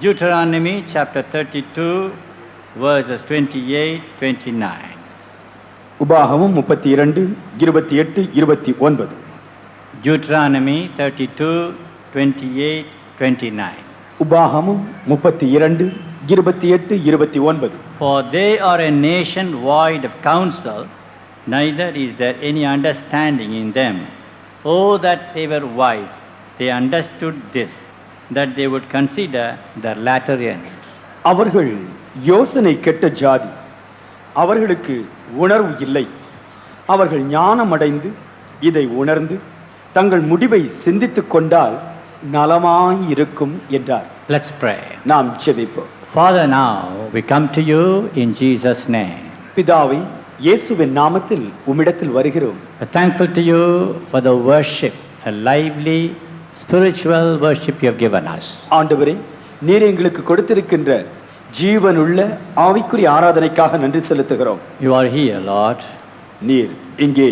Deuteronomy chapter 32 verses 28-29. உபாகமம் 32 28 29. Deuteronomy 32 28-29. உபாகமம் 32 28 29. For they are a nation void of counsel, neither is there any understanding in them. Oh, that they were wise, they understood this, that they would consider their latter end. அவர்கள் யோசனை கெட்ட ஜாதி, அவர்களுக்கு உணர்வு இல்லை. அவர்கள் ஞானமடைந்து இதை உணர்ந்து தங்கள் முடிவை சிந்தித்துக் கொண்டால் நலமாயிருக்கும் என்றார். Let's pray. நாம் ஜெபிப்போம். Father, now we come to you in Jesus' name. பிதாவே, இயேசுவின் நாமத்தில் உம்மிடத்தில் வருகிறோம். We're thankful to you for the worship, a lively spiritual worship you have given us. ஆண்டவரே, நீர் எங்களுக்கு கொடுத்திருக்கின்ற ஜீவனுள்ள ஆவிக்குரிய ஆராதனைக்காக நன்றி செலுத்துகிறோம். You are here, Lord. நீர் இங்கே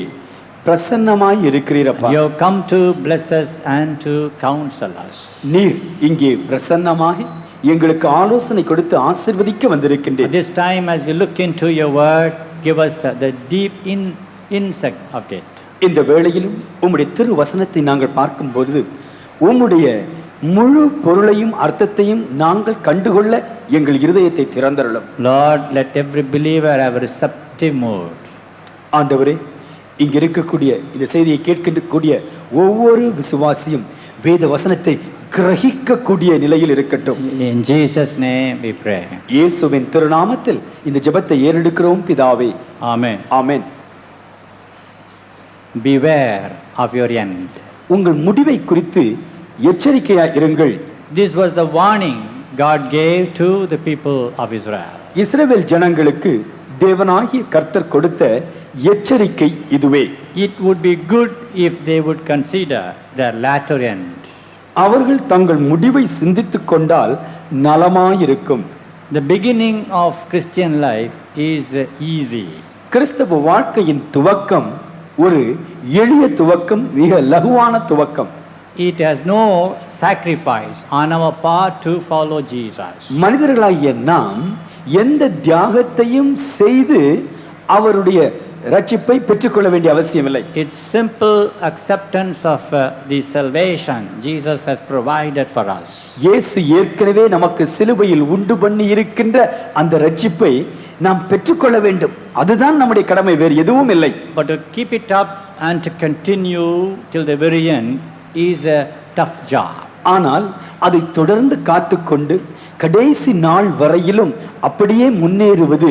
பிரசன்னமாய் இருக்கிறீரப்பா. You have come to bless us and to counsel us. நீர் இங்கே பிரசன்னமாகி எங்களுக்கு ஆலோசனை கொடுத்து ஆசீர்வதிக்க வந்திருக்கின்றீர். This time as we look into your word, give us the deep insight of it. இந்த வேளையிலும் உம்முடைய திரு வசனத்தை நாங்கள் பார்க்கும்போது உம்முடைய முழு பொருளையும் அர்த்தத்தையும் நாங்கள் கண்டுகொள்ள எங்கள் இருதயத்தை திறந்தருளும். Lord, let every believer have a receptive mood. ஆண்டவரே, இங்க இருக்கக்கூடிய இந்த செய்தியை கேட்கக்கூடிய ஒவ்வொரு விசுவாசியும் வேத வசனத்தை கிரகிக்கக்கூடிய நிலையில் இருக்கட்டும். In Jesus' name we pray. இயேசுவின் திருநாமத்தில் இந்த ஜெபத்தை ஏறெடுக்கிறோம் பிதாவே. Amen. Amen. Beware of your end. உங்கள் முடிவை குறித்து எச்சரிக்கையாய் இருங்கள். This was the warning God gave to the people of Israel. இஸ்ரவேல் ஜனங்களுக்கு தேவனாகிய கர்த்தர் கொடுத்த எச்சரிக்கை இதுவே. It would be good if they would consider their latter end. அவர்கள் தங்கள் முடிவை சிந்தித்துக் கொண்டால் நலமாயிருக்கும். The beginning of Christian life is easy. கிறிஸ்தவ வாழ்க்கையின் துவக்கம் ஒரு எளிய துவக்கம், மிக லகுவான துவக்கம். It has no sacrifice on our part to follow Jesus. மனிதர்களாகிய நாம் எந்த தியாகத்தையும் செய்து அவருடைய ரட்சிப்பை பெற்றுக்கொள்ள வேண்டிய அவசியமில்லை. It's simple acceptance of the salvation Jesus has provided for us. இயேசு ஏற்கனவே நமக்கு சிலுவையில் உண்டு பண்ணி இருக்கின்ற அந்த ரட்சிப்பை நாம் பெற்றுக்கொள்ள வேண்டும். அதுதான் நம்முடைய கடமை, வேறு எதுவும் இல்லை. But to keep it up and to continue till the very end is a tough job. ஆனால் அதை தொடர்ந்து காத்துக்கொண்டு கடைசி நாள் வரையிலும் அப்படியே முன்னேறுவது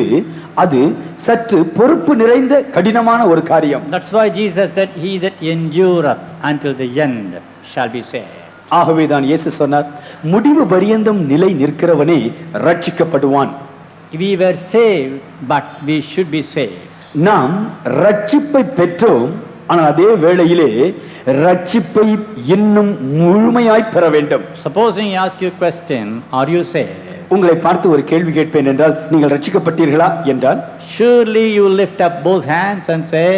அது சற்று பொறுப்பு நிறைந்த கடினமான ஒரு காரியம். That's why Jesus said, he that endureth until the end shall be saved. ஆகவேதான் இயேசு சொன்னார், முடிவு பரியந்தம் நிலை நிற்கிறவனே ரட்சிக்கப்படுவான். We were saved, but we should be saved. நாம் ரட்சிப்பை பெற்றோம், ஆனால் அதே வேளையிலே ரட்சிப்பை இன்னும் முழுமையாய் பெற வேண்டும். Supposing I ask you a question, are you saved? உங்களை பார்த்து ஒரு கேள்வி கேட்பேன் என்றால், நீங்கள் ரட்சிக்கப்பட்டீர்களா என்றால், Surely you lift up both hands and say,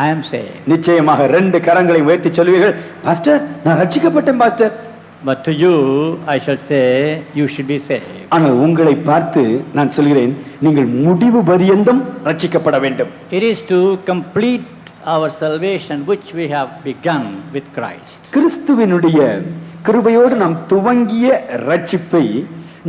I am saved. நிச்சயமாக ரெண்டு கரங்களை உயர்த்தி சொல்வீர்கள், பாஸ்டர் நான் ரட்சிக்கப்பட்டேன் pastor. But to you I shall say, you should be saved. ஆனால் உங்களை பார்த்து நான் சொல்கிறேன், நீங்கள் முடிவு பரியந்தம் ரட்சிக்கப்பட வேண்டும். It is to complete our salvation which we have begun with Christ. கிறிஸ்துவினுடைய கிருபையோடு நாம் துவங்கிய ரட்சிப்பை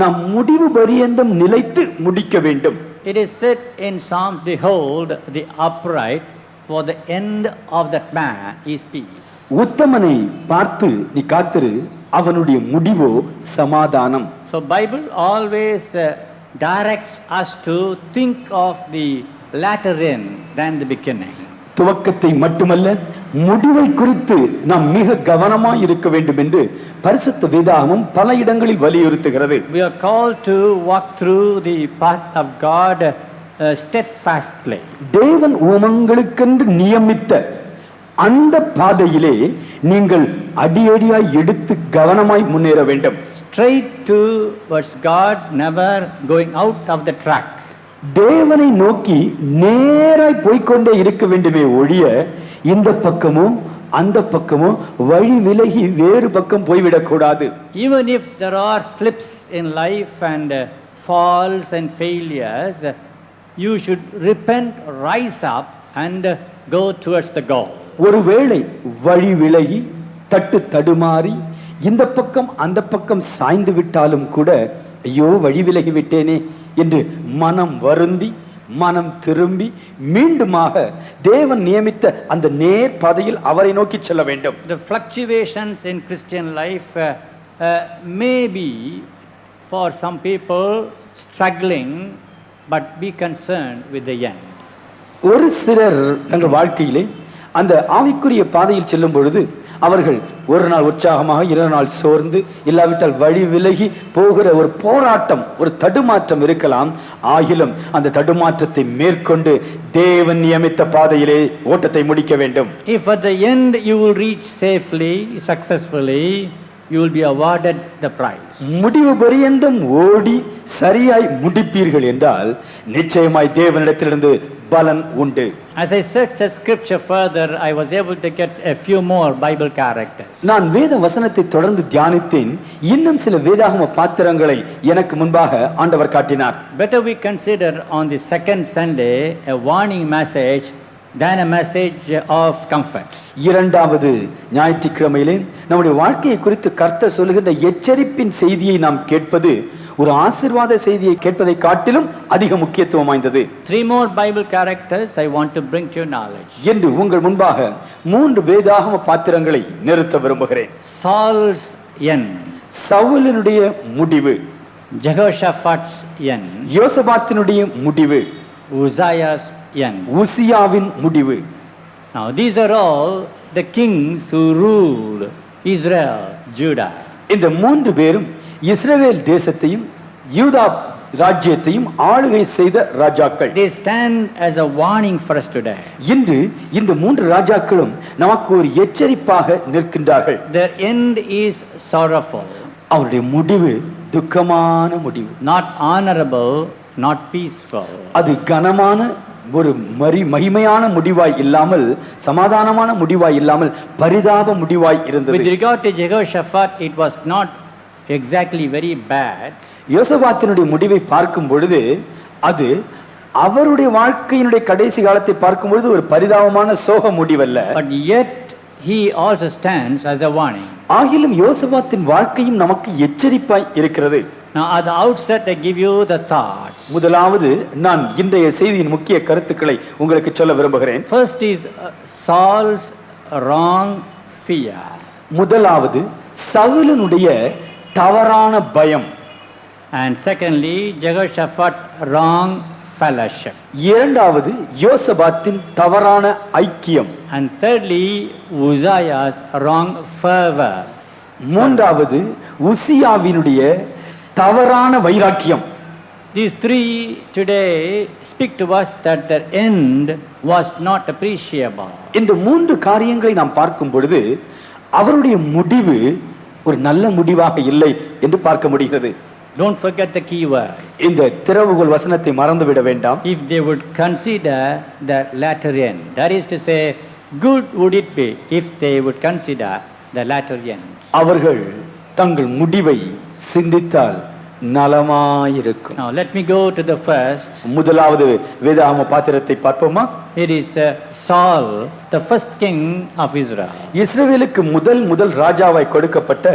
நாம் முடிவு பரியந்தம் நிலைத்து முடிக்க வேண்டும். It is said in Psalm, behold the upright, for the end of that man is peace. உத்தமனை பார்த்து நீ காத்திரு, அவனுடைய முடிவோ சமாதானம். So Bible always directs us to think of the latter end than the beginning. துவக்கத்தை மட்டுமல்ல, முடிவை குறித்து நாம் மிக கவனமாய் இருக்க வேண்டும் என்று பரிசுத்த வேதாகமம் பல இடங்களில் வலியுறுத்துகிறது. We are called to walk through the path of God steadfastly. தேவன் உமங்களுக்கென்று நியமித்த அந்த பாதையிலே நீங்கள் அடியடியாய் எடுத்து கவனமாய் முன்னேற வேண்டும். Straight towards God, never going out of the track. தேவனை நோக்கி நேராய் போய்க்கொண்டே இருக்க வேண்டுமே ஒழிய இந்த பக்கமோ அந்த பக்கமோ வழி விலகி வேறு பக்கம் போய்விடக்கூடாது. Even if there are slips in life and falls and failures, you should repent, rise up and go towards the goal. ஒருவேளை வழி விலகி தட்டு தடுமாறி இந்த பக்கம் அந்த பக்கம் சாய்ந்து விட்டாலும் கூட, ஐயோ வழி விலகி விட்டேனே என்று மனம் வருந்தி மனம் திரும்பி மீண்டுமாக தேவன் நியமித்த அந்த நேர் பாதையில் அவரை நோக்கி செல்ல வேண்டும். The fluctuations in Christian life may be for some people struggling, but be concerned with the end. ஒரு சிலர் தங்கள் வாழ்க்கையிலே அந்த ஆவிக்குரிய பாதையில் செல்லும் பொழுது அவர்கள் ஒரு நாள் உற்சாகமாக, இரண்டு நாள் சோர்ந்து, இல்லாவிட்டால் வழி விலகி போகிற ஒரு போராட்டம், ஒரு தடுமாற்றம் இருக்கலாம். ஆகிலும் அந்த தடுமாற்றத்தை மேற்கொண்டு தேவன் நியமித்த பாதையிலே ஓட்டத்தை முடிக்க வேண்டும். If at the end you will reach safely, successfully, you will be awarded the prize. முடிவு பரியந்தம் ஓடி சரியாய் முடிப்பீர்கள் என்றால் நிச்சயமாய் தேவனிடத்திலிருந்து பலன் உண்டு. As I searched the scripture further, I was able to get a few more Bible characters. நான் வேத வசனத்தை தொடர்ந்து தியானித்தேன். இன்னும் சில வேதாகம பாத்திரங்களை எனக்கு முன்பாக ஆண்டவர் காட்டினார். Better we consider on the second Sunday a warning message than a message of comfort. இரண்டாவது ஞாயிற்றுக்கிழமையிலே நம்முடைய வாழ்க்கையை குறித்து கர்த்தர் சொல்லுகின்ற எச்சரிப்பின் செய்தியை நாம் கேட்பது ஒரு ஆசீர்வாத செய்தியை கேட்பதை காட்டிலும் அதிக முக்கியத்துவம் வாய்ந்தது. 3 more Bible characters I want to bring to your knowledge. என்று உங்கள் முன்பாக 3 வேதாகம பாத்திரங்களை நிறுத்த விரும்புகிறேன். Saul's end, சவுலினுடைய முடிவு. Jehoshaphat's end, யோசபாத்தினுடைய முடிவு. Uzziah's end. உசியாவின் முடிவு. Now these are all the kings who ruled Israel, Judah. இந்த 3 பேரும் இஸ்ரவேல் தேசத்தையும் யூதா ராஜ்யத்தையும் ஆளுகை செய்த ராஜாக்கள். They stand as a warning for us today. இன்று இந்த 3 ராஜாக்களும் நமக்கு ஒரு எச்சரிப்பாக நிற்கின்றார்கள். Their end is sorrowful. அவருடைய முடிவு துக்கமான முடிவு. Not honorable, not peaceful. அது கனமான ஒரு மகிமையான முடிவாய் இல்லாமல், சமாதானமான முடிவாய் இல்லாமல் பரிதாப முடிவாய் இருந்தது. With regard to Jehoshaphat, it was not exactly very bad. யோசபாத்தினுடைய முடிவை பார்க்கும் பொழுது அது அவருடைய வாழ்க்கையினுடைய கடைசி காலத்தை பார்க்கும் பொழுது ஒரு பரிதாபமான சோக முடிவல்ல. But yet he also stands as a warning. ஆகிலும் யோசபாத்தின் வாழ்க்கையும் நமக்கு எச்சரிப்பாய் இருக்கிறது. Now at the outset I give you the thoughts. முதலாவது நான் இன்றைய செய்தியின் முக்கிய கருத்துக்களை உங்களுக்கு சொல்ல விரும்புகிறேன். First is Saul's wrong fear. முதலாவது சவுலினுடைய தவறான பயம். And secondly, Jehoshaphat's wrong fellowship. இரண்டாவது யோசபாத்தின் தவறான ஐக்கியம். And thirdly, Uzziah's wrong fervor. மூன்றாவது உசியாவினுடைய தவறான வைராக்கியம். These 3 today speak to us that their end was not appreciable. இந்த 3 காரியங்களை நாம் பார்க்கும் பொழுது அவருடைய முடிவு ஒரு நல்ல முடிவாக இல்லை என்று பார்க்க முடிகிறது. Don't forget the key words. இந்த திறவுகோல் வசனத்தை மறந்துவிட வேண்டாம். If they would consider the latter end, that is to say, good would it be if they would consider the latter end. அவர்கள் தங்கள் முடிவை சிந்தித்தால் நலமாயிருக்கும். Now let me go to the first. முதலாவது வேதாகம பாத்திரத்தை பார்ப்போமா? It is Saul, the first king of Israel. இஸ்ரவேலுக்கு முதல் ராஜாவாய் கொடுக்கப்பட்ட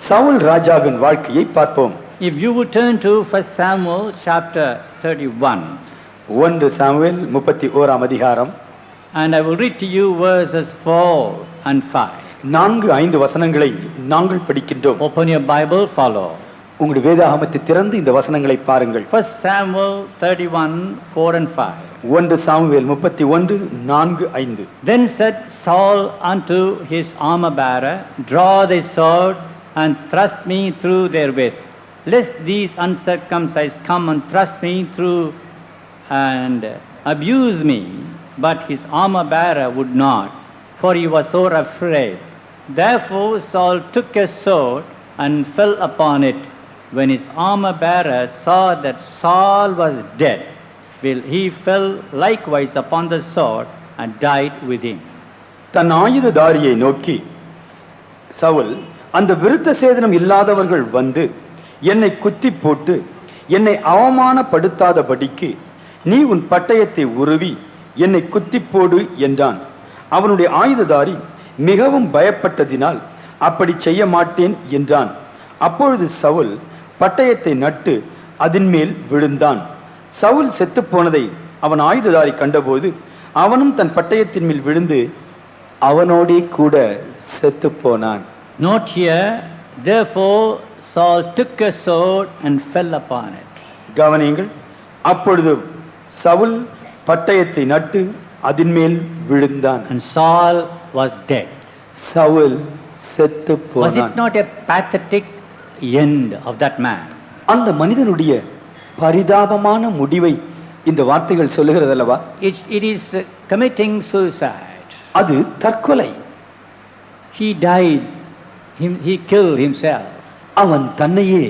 சவுல் ராஜாவின் வாழ்க்கையை பார்ப்போம். If you would turn to 1 Samuel chapter 31. 1 Samuel 31ஆம் அதிகாரம். And I will read to you verses 4 and 5. 4-5 வசனங்களை நாங்கள் படிக்கின்றோம். Open your Bible, follow. உங்களுடைய வேதாகமத்தை திறந்து இந்த வசனங்களை பாருங்கள். 1 Samuel 31, 4 and 5. 1 Samuel 31, 4, 5. Then said Saul unto his armor bearer, draw thy sword and thrust me through therewith, lest these uncircumcised come and thrust me through and abuse me. But his armor bearer would not, for he was sore afraid. Therefore Saul took a sword and fell upon it. When his armor bearer saw that Saul was dead, he fell likewise upon the sword and died with him. தன் ஆயுததாரியை நோக்கி, சவுல், அந்த விருத்த சேதனம் இல்லாதவர்கள் வந்து என்னை குத்தி போட்டு என்னை அவமானப்படுத்தாதபடிக்கு நீ உன் பட்டயத்தை உருவி என்னை குத்தி போடு என்றான். அவனுடைய ஆயுததாரி மிகவும் பயப்பட்டதினால் அப்படி செய்ய மாட்டேன் என்றான். அப்பொழுது சவுல் பட்டயத்தை நட்டு அதன் மேல் விழுந்தான். சவுல் செத்து போனதை அவன் ஆயுததாரி கண்டபோது அவனும் தன் பட்டயத்தின் மேல் விழுந்து அவனோடே கூட செத்து போனான். Note here, therefore Saul took a sword and fell upon it. கவனியுங்கள். அப்பொழுது சவுல் பட்டயத்தை நட்டு அதன் மேல் விழுந்தான். And Saul was dead. Saul செத்து Was போனான். it not a pathetic end of that man? அந்த மனிதனுடைய பரிதாபமான முடிவை இந்த வார்த்தைகள் சொல்லுகிறதல்லவா? It is committing suicide. அது தற்கொலை. He died. He killed himself. அவன் தன்னையே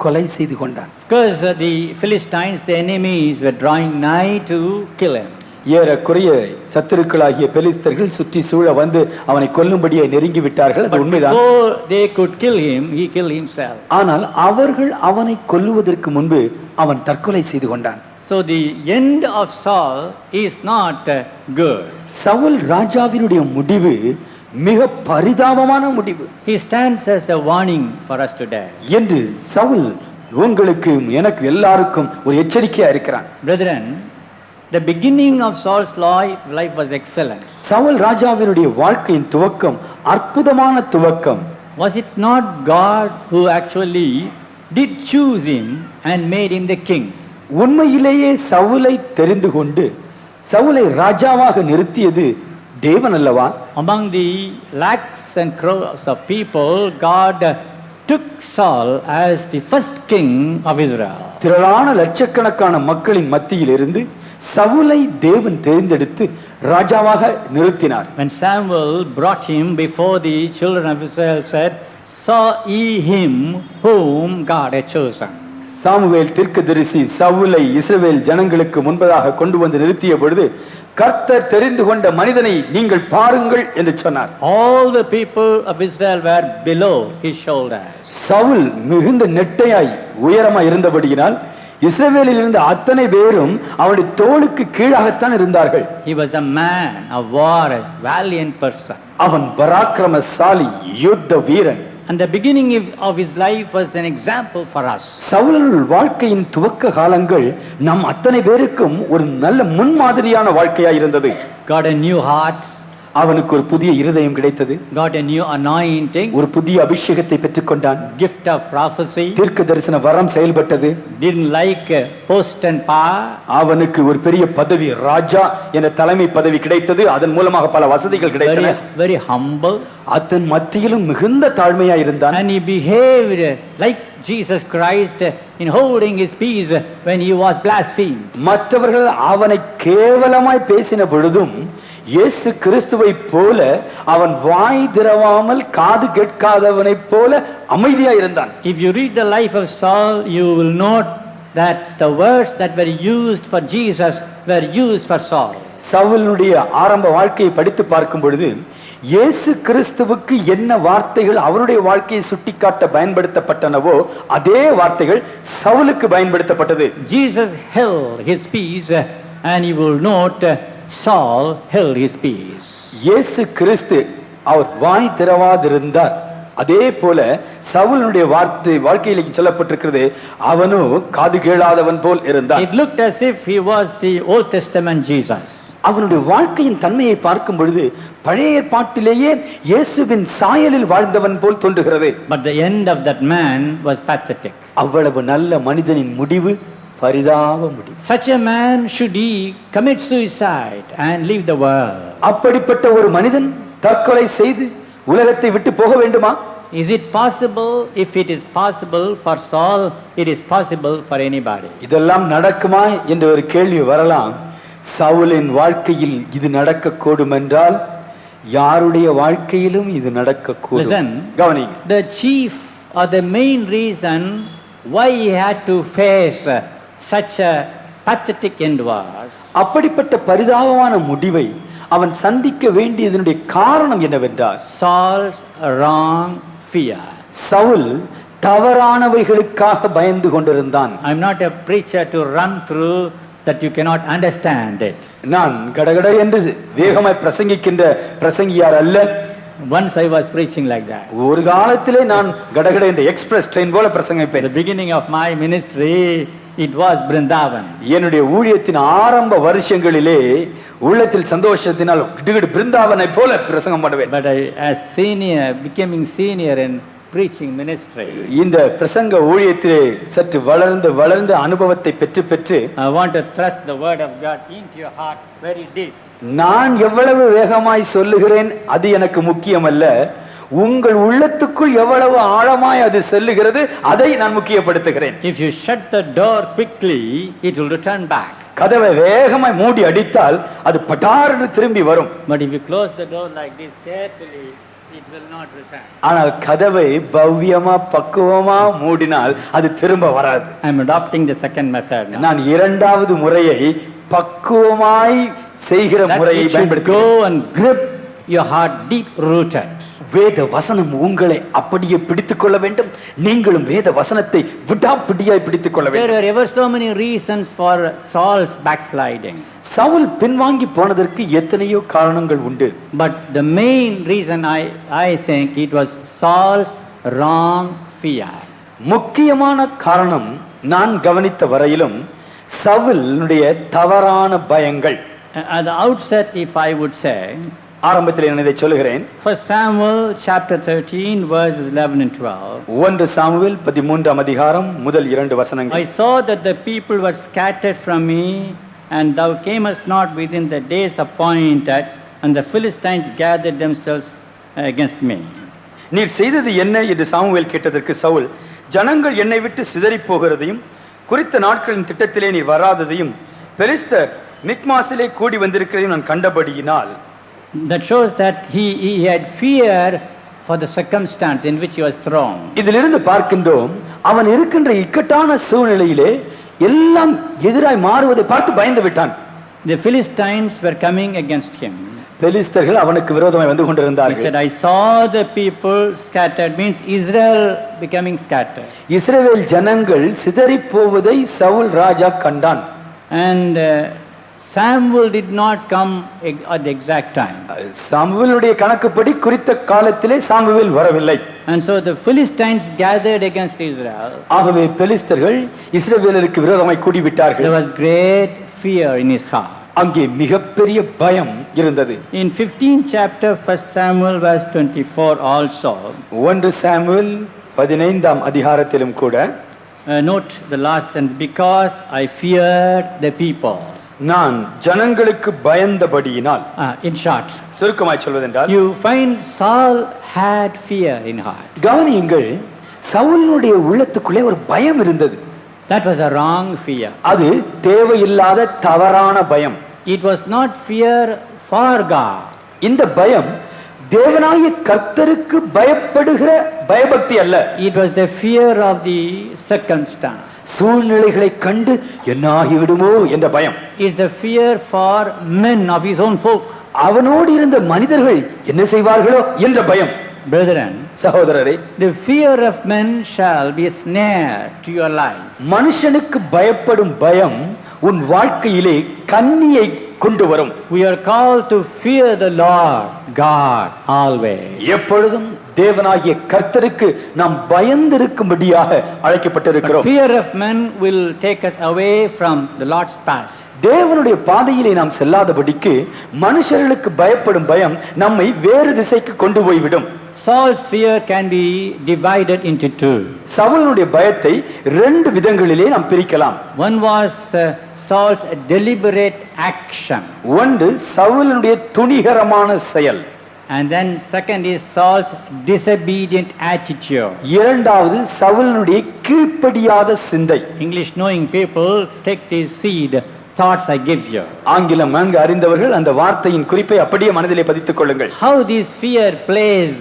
கொலை செய்து கொண்டான். Because the Philistines, the enemies, were drawing nigh to kill him. ஏறக்குறைய சத்துருக்களாகிய பெலிஸ்தர்கள் சுற்றி சூழ வந்து அவனை கொல்லும்படியே நெருங்கி விட்டார்கள். அது But உண்மைதான். before they could kill him, he killed himself. ஆனால் அவர்கள் அவனை கொல்லுவதற்கு முன்பு அவன் தற்கொலை செய்து கொண்டான். So the end of Saul is not good. Saul ராஜாவினுடைய முடிவு மிக பரிதாபமான முடிவு. He stands as a warning for us today. என்று சவுல் உங்களுக்கு எனக்கு எல்லாருக்கும் ஒரு எச்சரிக்கையா இருக்கிறான். Brethren, the beginning of Saul's life was excellent. Saul ராஜாவினுடைய வாழ்க்கையின் துவக்கம் அற்புதமான துவக்கம். Was it not God who actually did choose him and made him the king? உண்மையிலேயே சவுலை தெரிந்து கொண்டு சவுலை ராஜாவாக நிறுத்தியது தேவன் அல்லவா? Among the lakhs and crores of people, God took Saul as the first king of Israel. திரளான லட்சக்கணக்கான மக்களின் மத்தியில் இருந்து சவுலை தேவன் தேர்ந்தெடுத்து ராஜாவாக நிறுத்தினார். When Samuel brought him before the children of Israel, said, "Saw ye him whom God had chosen." Samuel தீர்க்கதரிசி சவுலை இஸ்ரவேல் ஜனங்களுக்கு முன்பதாக கொண்டு வந்து நிறுத்திய பொழுது, கர்த்தர் தெரிந்து கொண்ட மனிதனை நீங்கள் பாருங்கள் என்று சொன்னார். All the people of Israel were below his shoulders. Saul மிகுந்த நெட்டையாய் உயரமாய் இருந்தபடியினால் இஸ்ரவேலில் இருந்த அத்தனை பேரும் அவருடைய தோளுக்கு கீழாகத்தான் இருந்தார்கள். He was a man of war, a valiant person. அவன் பராக்கிரமசாலி, யுத்த வீரன். And the beginning of his life was an example for us. Saul வாழ்க்கையின் துவக்க காலங்கள் நம் அத்தனை பேருக்கும் ஒரு நல்ல முன்மாதிரியான வாழ்க்கையாய் இருந்தது. Got a new heart. அவனுக்கு ஒரு புதிய இருதயம் கிடைத்தது. Got a new anointing. ஒரு புதிய அபிஷேகத்தை பெற்றுக்கொண்டான். Gift of prophecy. தீர்க்க தரிசன வரம் செயல்பட்டது. Didn't like post and power. அவனுக்கு ஒரு பெரிய பதவி, ராஜா என்ற தலைமை பதவி கிடைத்தது. அதன் மூலமாக பல வசதிகள் கிடைத்தன. Very humble. அதன் மத்தியிலும் மிகுந்த தாழ்மையாய் இருந்தான். And he behaved like Jesus Christ in holding his peace when he was blasphemed. மற்றவர்கள் அவனை கேவலமாய் பேசின பொழுதும் இயேசு கிறிஸ்துவை போல அவன் வாய் திறவாமல் காது கேட்காதவனைப் போல அமைதியாய் இருந்தான். If you read the life of Saul, you will note that the words that were used for Jesus were used for Saul. சவுலுடைய ஆரம்ப வாழ்க்கையை படித்து பார்க்கும் பொழுது இயேசு கிறிஸ்துவுக்கு என்ன வார்த்தைகள் அவருடைய வாழ்க்கையை சுட்டிக்காட்ட பயன்படுத்தப்பட்டனவோ அதே வார்த்தைகள் சவுலுக்கு பயன்படுத்தப்பட்டது. Jesus held his peace and you will note Saul held his peace. இயேசு கிறிஸ்து அவர் வாய் திறவாதிருந்தார். அதே போல சவுலுடைய வாழ்க்கையில் சொல்லப்பட்டிருக்கிறது, அவனோ காது கேளாதவன் போல் இருந்தான். It looked as if he was the Old Testament Jesus. அவனுடைய வாழ்க்கையின் தன்மையை பார்க்கும் பொழுது பழைய ஏற்பாட்டிலேயே இயேசுவின் சாயலில் வாழ்ந்தவன் போல் தோன்றுகிறது. But the end of that man was pathetic. அவ்வளவு நல்ல மனிதனின் முடிவு பரிதாப முடிவு. Such a man should he commit suicide and leave the world. அப்படிப்பட்ட ஒரு மனிதன் தற்கொலை செய்து உலகத்தை விட்டு போக வேண்டுமா? Is it possible? If it is possible for Saul, it is possible for anybody. இதெல்லாம் நடக்குமா என்ற ஒரு கேள்வி வரலாம். சவுலின் வாழ்க்கையில் இது நடக்கக்கூடும் என்றால் யாருடைய வாழ்க்கையிலும் இது நடக்கக்கூடும். Listen, கவனிங்க. the chief or the main reason why he had to face such a pathetic end was, அப்படிப்பட்ட பரிதாபமான முடிவை அவன் சந்திக்க வேண்டியதனுடைய காரணம் என்னவென்றால் Saul's wrong fear. சவுல் தவறானவைகளுக்காக பயந்து கொண்டிருந்தான். I'm not a preacher to run through that you cannot understand it. நான் கடகட என்று வேகமாய் பிரசங்கிக்கின்ற பிரசங்கியார் அல்ல. Once I was preaching like that. ஒரு காலத்திலே நான் கடகட என்ற எக்ஸ்பிரஸ் ட்ரெயின் போல பிரசங்கிப்பேன். At the beginning of my ministry, it was Brindavan. என்னுடைய ஊழியத்தின் ஆரம்ப வருஷங்களிலே உள்ளத்தில் சந்தோஷத்தினால் கிடுகிடு பிருந்தாவனை போல பிரசங்கம் பண்ணுவேன். But as senior, becoming senior in preaching ministry, இந்த பிரசங்க ஊழியத்திலே சற்று வளர்ந்து அனுபவத்தை பெற்று I want to thrust the word of God into your heart very deep. நான் எவ்வளவு வேகமாய் சொல்லுகிறேன் அது எனக்கு முக்கியமல்ல, உங்கள் உள்ளத்துக்குள் எவ்வளவு ஆழமாய் அது செல்லுகிறது அதை நான் முக்கியப்படுத்துகிறேன். If you shut the door quickly, it will return back. கதவை வேகமாய் மூடி அடித்தால் அது பட்டாரென்று திரும்பி வரும். But if you close the door like this carefully, it will not return. ஆனால் கதவை பவ்யமா பக்குவமா மூடினால் அது திரும்ப வராது. I am adopting the second method now. நான் இரண்டாவது முறையை பக்குவமாய் செய்கிற That முறையை it should பயன்படுத்துகிறேன். go and grip your heart deep rooted. வேத வசனம் உங்களை அப்படியே பிடித்துக் கொள்ள வேண்டும், நீங்களும் வேத வசனத்தை விடாப்பிடியாய் பிடித்துக் கொள்ள There வேண்டும். were ever so many reasons for Saul's backsliding. Saul பின்வாங்கி போனதற்கு எத்தனையோ காரணங்கள் உண்டு. But the main reason I think it was Saul's wrong fear. முக்கியமான காரணம் நான் கவனித்த வரையிலும் சவுலுடைய தவறான பயங்கள். At the outset, if I would say, ஆரம்பத்தில் நான் இதை சொல்லுகிறேன். 1 Samuel chapter 13 verses 11 and 12. 1 Samuel 13 அதிகாரம் முதல் 2 வசனங்கள். I saw that the people were scattered from me, and thou camest not within the days appointed, and the Philistines gathered themselves against me. நீர் செய்தது என்ன என்று சாமுவேல் கேட்டதற்கு சவுல், ஜனங்கள் என்னை விட்டு சிதறி போகிறதையும் குறித்த நாட்களின் திட்டத்திலே நீர் வராததையும் பெலிஸ்தர் மிக்மாசிலே கூடி வந்திருக்கிறதையும் நான் கண்டபடியினால். That shows that he had fear for the circumstance in which he was thrown. இதிலிருந்து பார்க்கின்றோம், அவன் இருக்கின்ற இக்கட்டான சூழ்நிலையிலே எல்லாம் எதிராய் மாறுவதை பார்த்து பயந்து விட்டான். The Philistines were coming against him. பெலிஸ்தர்கள் அவனுக்கு விரோதமாய் வந்து He கொண்டிருந்தார்கள். said, I saw the people scattered, means Israel becoming scattered. இஸ்ரவேல் ஜனங்கள் சிதறி போவதை சவுல் ராஜா கண்டான். And Samuel did not come at the exact time. சாமுவேலுடைய கணக்குப்படி குறித்த காலத்திலே சாமுவேல் வரவில்லை. And so the Philistines gathered against Israel. ஆகவே பெலிஸ்தர்கள் இஸ்ரவேலருக்கு விரோதமாய் கூடிவிட்டார்கள். There was great fear in his heart. அங்கே மிகப்பெரிய பயம் இருந்தது. In 15th chapter 1 Samuel verse 24 also. 1 Samuel 15 அதிகாரத்திலும் கூட Note the last sentence, because I feared the people. நான் ஜனங்களுக்கு பயந்தபடியினால். In short, சுருக்கமாய் சொல்வதென்றால், you find Saul had fear in heart. கவனியுங்கள், சவுலுடைய உள்ளத்துக்குள்ளே ஒரு பயம் இருந்தது. That was a wrong fear. அது தேவையில்லாத தவறான பயம். It was not fear for God. இந்த பயம் தேவனாகிய கர்த்தருக்கு பயப்படுகிற பயபக்தி அல்ல. It was the fear of the circumstance. சூழ்நிலைகளை கண்டு என்ன ஆகிவிடுமோ என்ற பயம். Is the fear for men of his own folk. அவனோடு இருந்த மனிதர்கள் என்ன செய்வார்களோ என்ற பயம். Brethren, சகோதரரே, the fear of men shall be a snare to your life. மனுஷனுக்கு பயப்படும் பயம் உன் வாழ்க்கையிலே கண்ணியை கொண்டு வரும். We are called to fear the Lord God always. எப்பொழுதும் தேவனாகிய கர்த்தருக்கு நாம் பயந்திருக்கும்படியாக அழைக்கப்பட்டிருக்கிறோம். Fear of men will take us away from the Lord's path. தேவனுடைய பாதையிலே நாம் செல்லாதபடிக்கு மனுஷர்களுக்கு பயப்படும் பயம் நம்மை வேறு திசைக்கு கொண்டு போய்விடும். Saul's fear can be divided into two. சவுலுடைய பயத்தை ரெண்டு விதங்களிலே நாம் பிரிக்கலாம். One was Saul's deliberate action. ஒன்று சவுலுடைய துணிகரமான செயல். And then second is Saul's disobedient attitude. இரண்டாவது சவுலுடைய கீழ்ப்படியாத சிந்தை. English knowing people take this seed, thoughts I give you. ஆங்கிலம் நன்கு அறிந்தவர்கள் அந்த வார்த்தையின் குறிப்பை அப்படியே மனதிலே பதித்துக் கொள்ளுங்கள். How this fear plays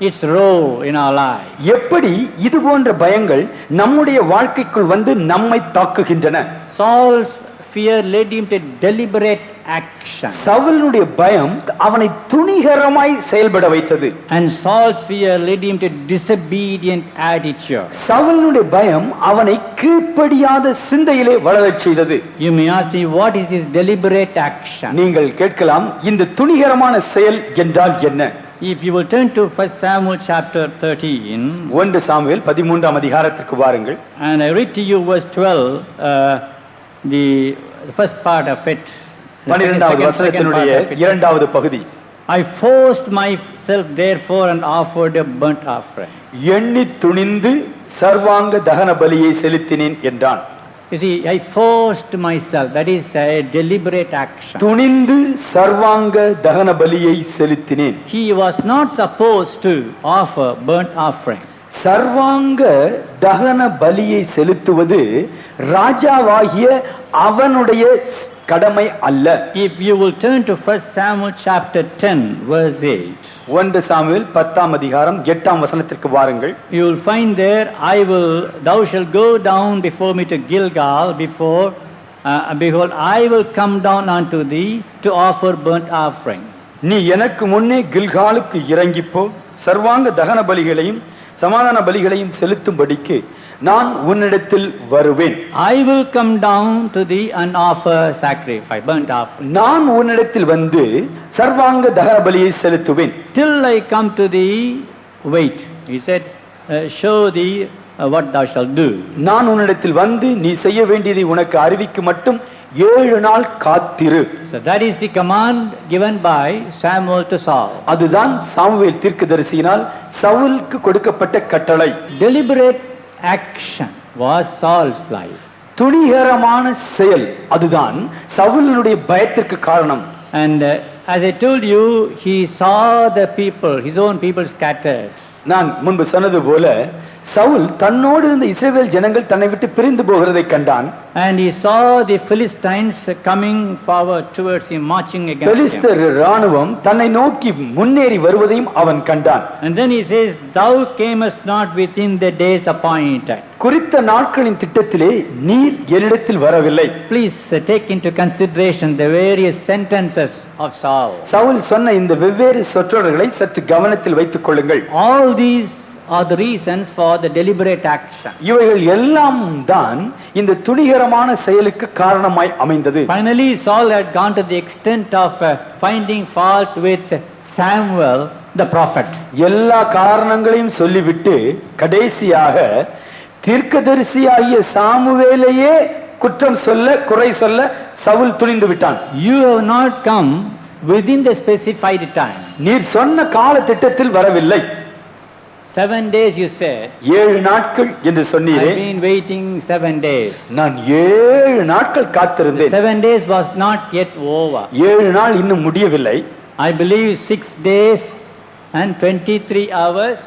its role in our life. எப்படி இது போன்ற பயங்கள் நம்முடைய வாழ்க்கைக்குள் வந்து நம்மை தாக்குகின்றன. Saul's fear led him to deliberate action. சவுலுடைய பயம் அவனை துணிகரமாய் செயல்பட வைத்தது. And Saul's fear led him to disobedient attitude. சவுலுடைய பயம் அவனை கீழ்ப்படியாத சிந்தையிலே வளரச் செய்தது. You may ask me, what is this deliberate action? நீங்கள் கேட்கலாம், இந்த துணிகரமான செயல் என்றால் என்ன? If you will turn to 1 Samuel chapter 13, 1 Samuel 13ஆம் அதிகாரத்திற்கு வாருங்கள். and I read to you verse 12, the first part of it. The 12வது second வசனத்தினுடைய part of it. இரண்டாவது பகுதி. I forced myself therefore and offered a burnt offering. எண்ணி துணிந்து சர்வாங்க தகன பலியை செலுத்தினேன் என்றான். You see, I forced myself. That is a deliberate action. துணிந்து சர்வாங்க தகன பலியை செலுத்தினேன். He was not supposed to offer burnt offering. சர்வாங்க தகன பலியை செலுத்துவது ராஜாவாகிய அவனுடைய கடமை அல்ல. If you will turn to 1 Samuel chapter 10 verse 8. 1 Samuel 10ஆம் அதிகாரம் 8ஆம் வசனத்திற்கு வாருங்கள். You will find there, thou shalt go down before me to Gilgal, behold, I will come down unto thee to offer burnt offering. நீ எனக்கு முன்னே கில்காலுக்கு இறங்கிப் போ, சர்வாங்க தகன பலிகளையும் சமாதான பலிகளையும் செலுத்தும்படிக்கு நான் உன்னிடத்தில் வருவேன். I will come down to thee and offer sacrifice, burnt offering. நான் உன்னிடத்தில் வந்து சர்வாங்க தகன பலியை செலுத்துவேன். Till I come to thee, wait. He said, show thee what thou shalt do. நான் உன்னிடத்தில் வந்து நீ செய்ய வேண்டியதை உனக்கு அறிவிக்க மட்டும் 7 நாள் காத்திரு. So that is the command given by Samuel to Saul. அதுதான் சாமுவேல் தீர்க்கதரிசியினால் சவுலுக்கு கொடுக்கப்பட்ட கட்டளை. Deliberate action was Saul's life. துணிகரமான செயல் அதுதான் சவுலுடைய பயத்திற்கு காரணம். And as I told you, he saw the people, his own people scattered. நான் முன்பு சொன்னது போல சவுல் தன்னோடு இருந்த இஸ்ரவேல் ஜனங்கள் தன்னை விட்டு பிரிந்து போகிறதை கண்டான். And he saw the Philistines coming forward towards him, marching against him. பெலிஸ்தர் ராணுவம் தன்னை நோக்கி முன்னேறி வருவதையும் அவன் கண்டான். And then he says, thou camest not within the days appointed. குறித்த நாட்களின் திட்டத்திலே நீர் என்னிடத்தில் வரவில்லை. Please take into consideration the various sentences of Saul. Saul சொன்ன இந்த வெவ்வேறு சொற்றொடர்களை சற்று கவனத்தில் வைத்துக் கொள்ளுங்கள். All these are the reasons for the deliberate action. இவைகள் எல்லாம் தான் இந்த துணிகரமான செயலுக்கு காரணமாய் அமைந்தது. Finally, Saul had gone to the extent of finding fault with Samuel the prophet. எல்லா காரணங்களையும் சொல்லிவிட்டு கடைசியாக தீர்க்கதரிசியாகிய சாமுவேலையே குற்றம் சொல்ல, குறை சொல்ல சவுல் துணிந்து விட்டான். You have not come within the specified time. நீர் சொன்ன கால திட்டத்தில் வரவில்லை. 7 days you said. 7 நாட்கள் என்று சொன்னீரே. I've been waiting 7 days. நான் 7 நாட்கள் காத்திருந்தேன். 7 days was not yet over. 7 நாள் இன்னும் முடியவில்லை. I believe 6 days and 23 hours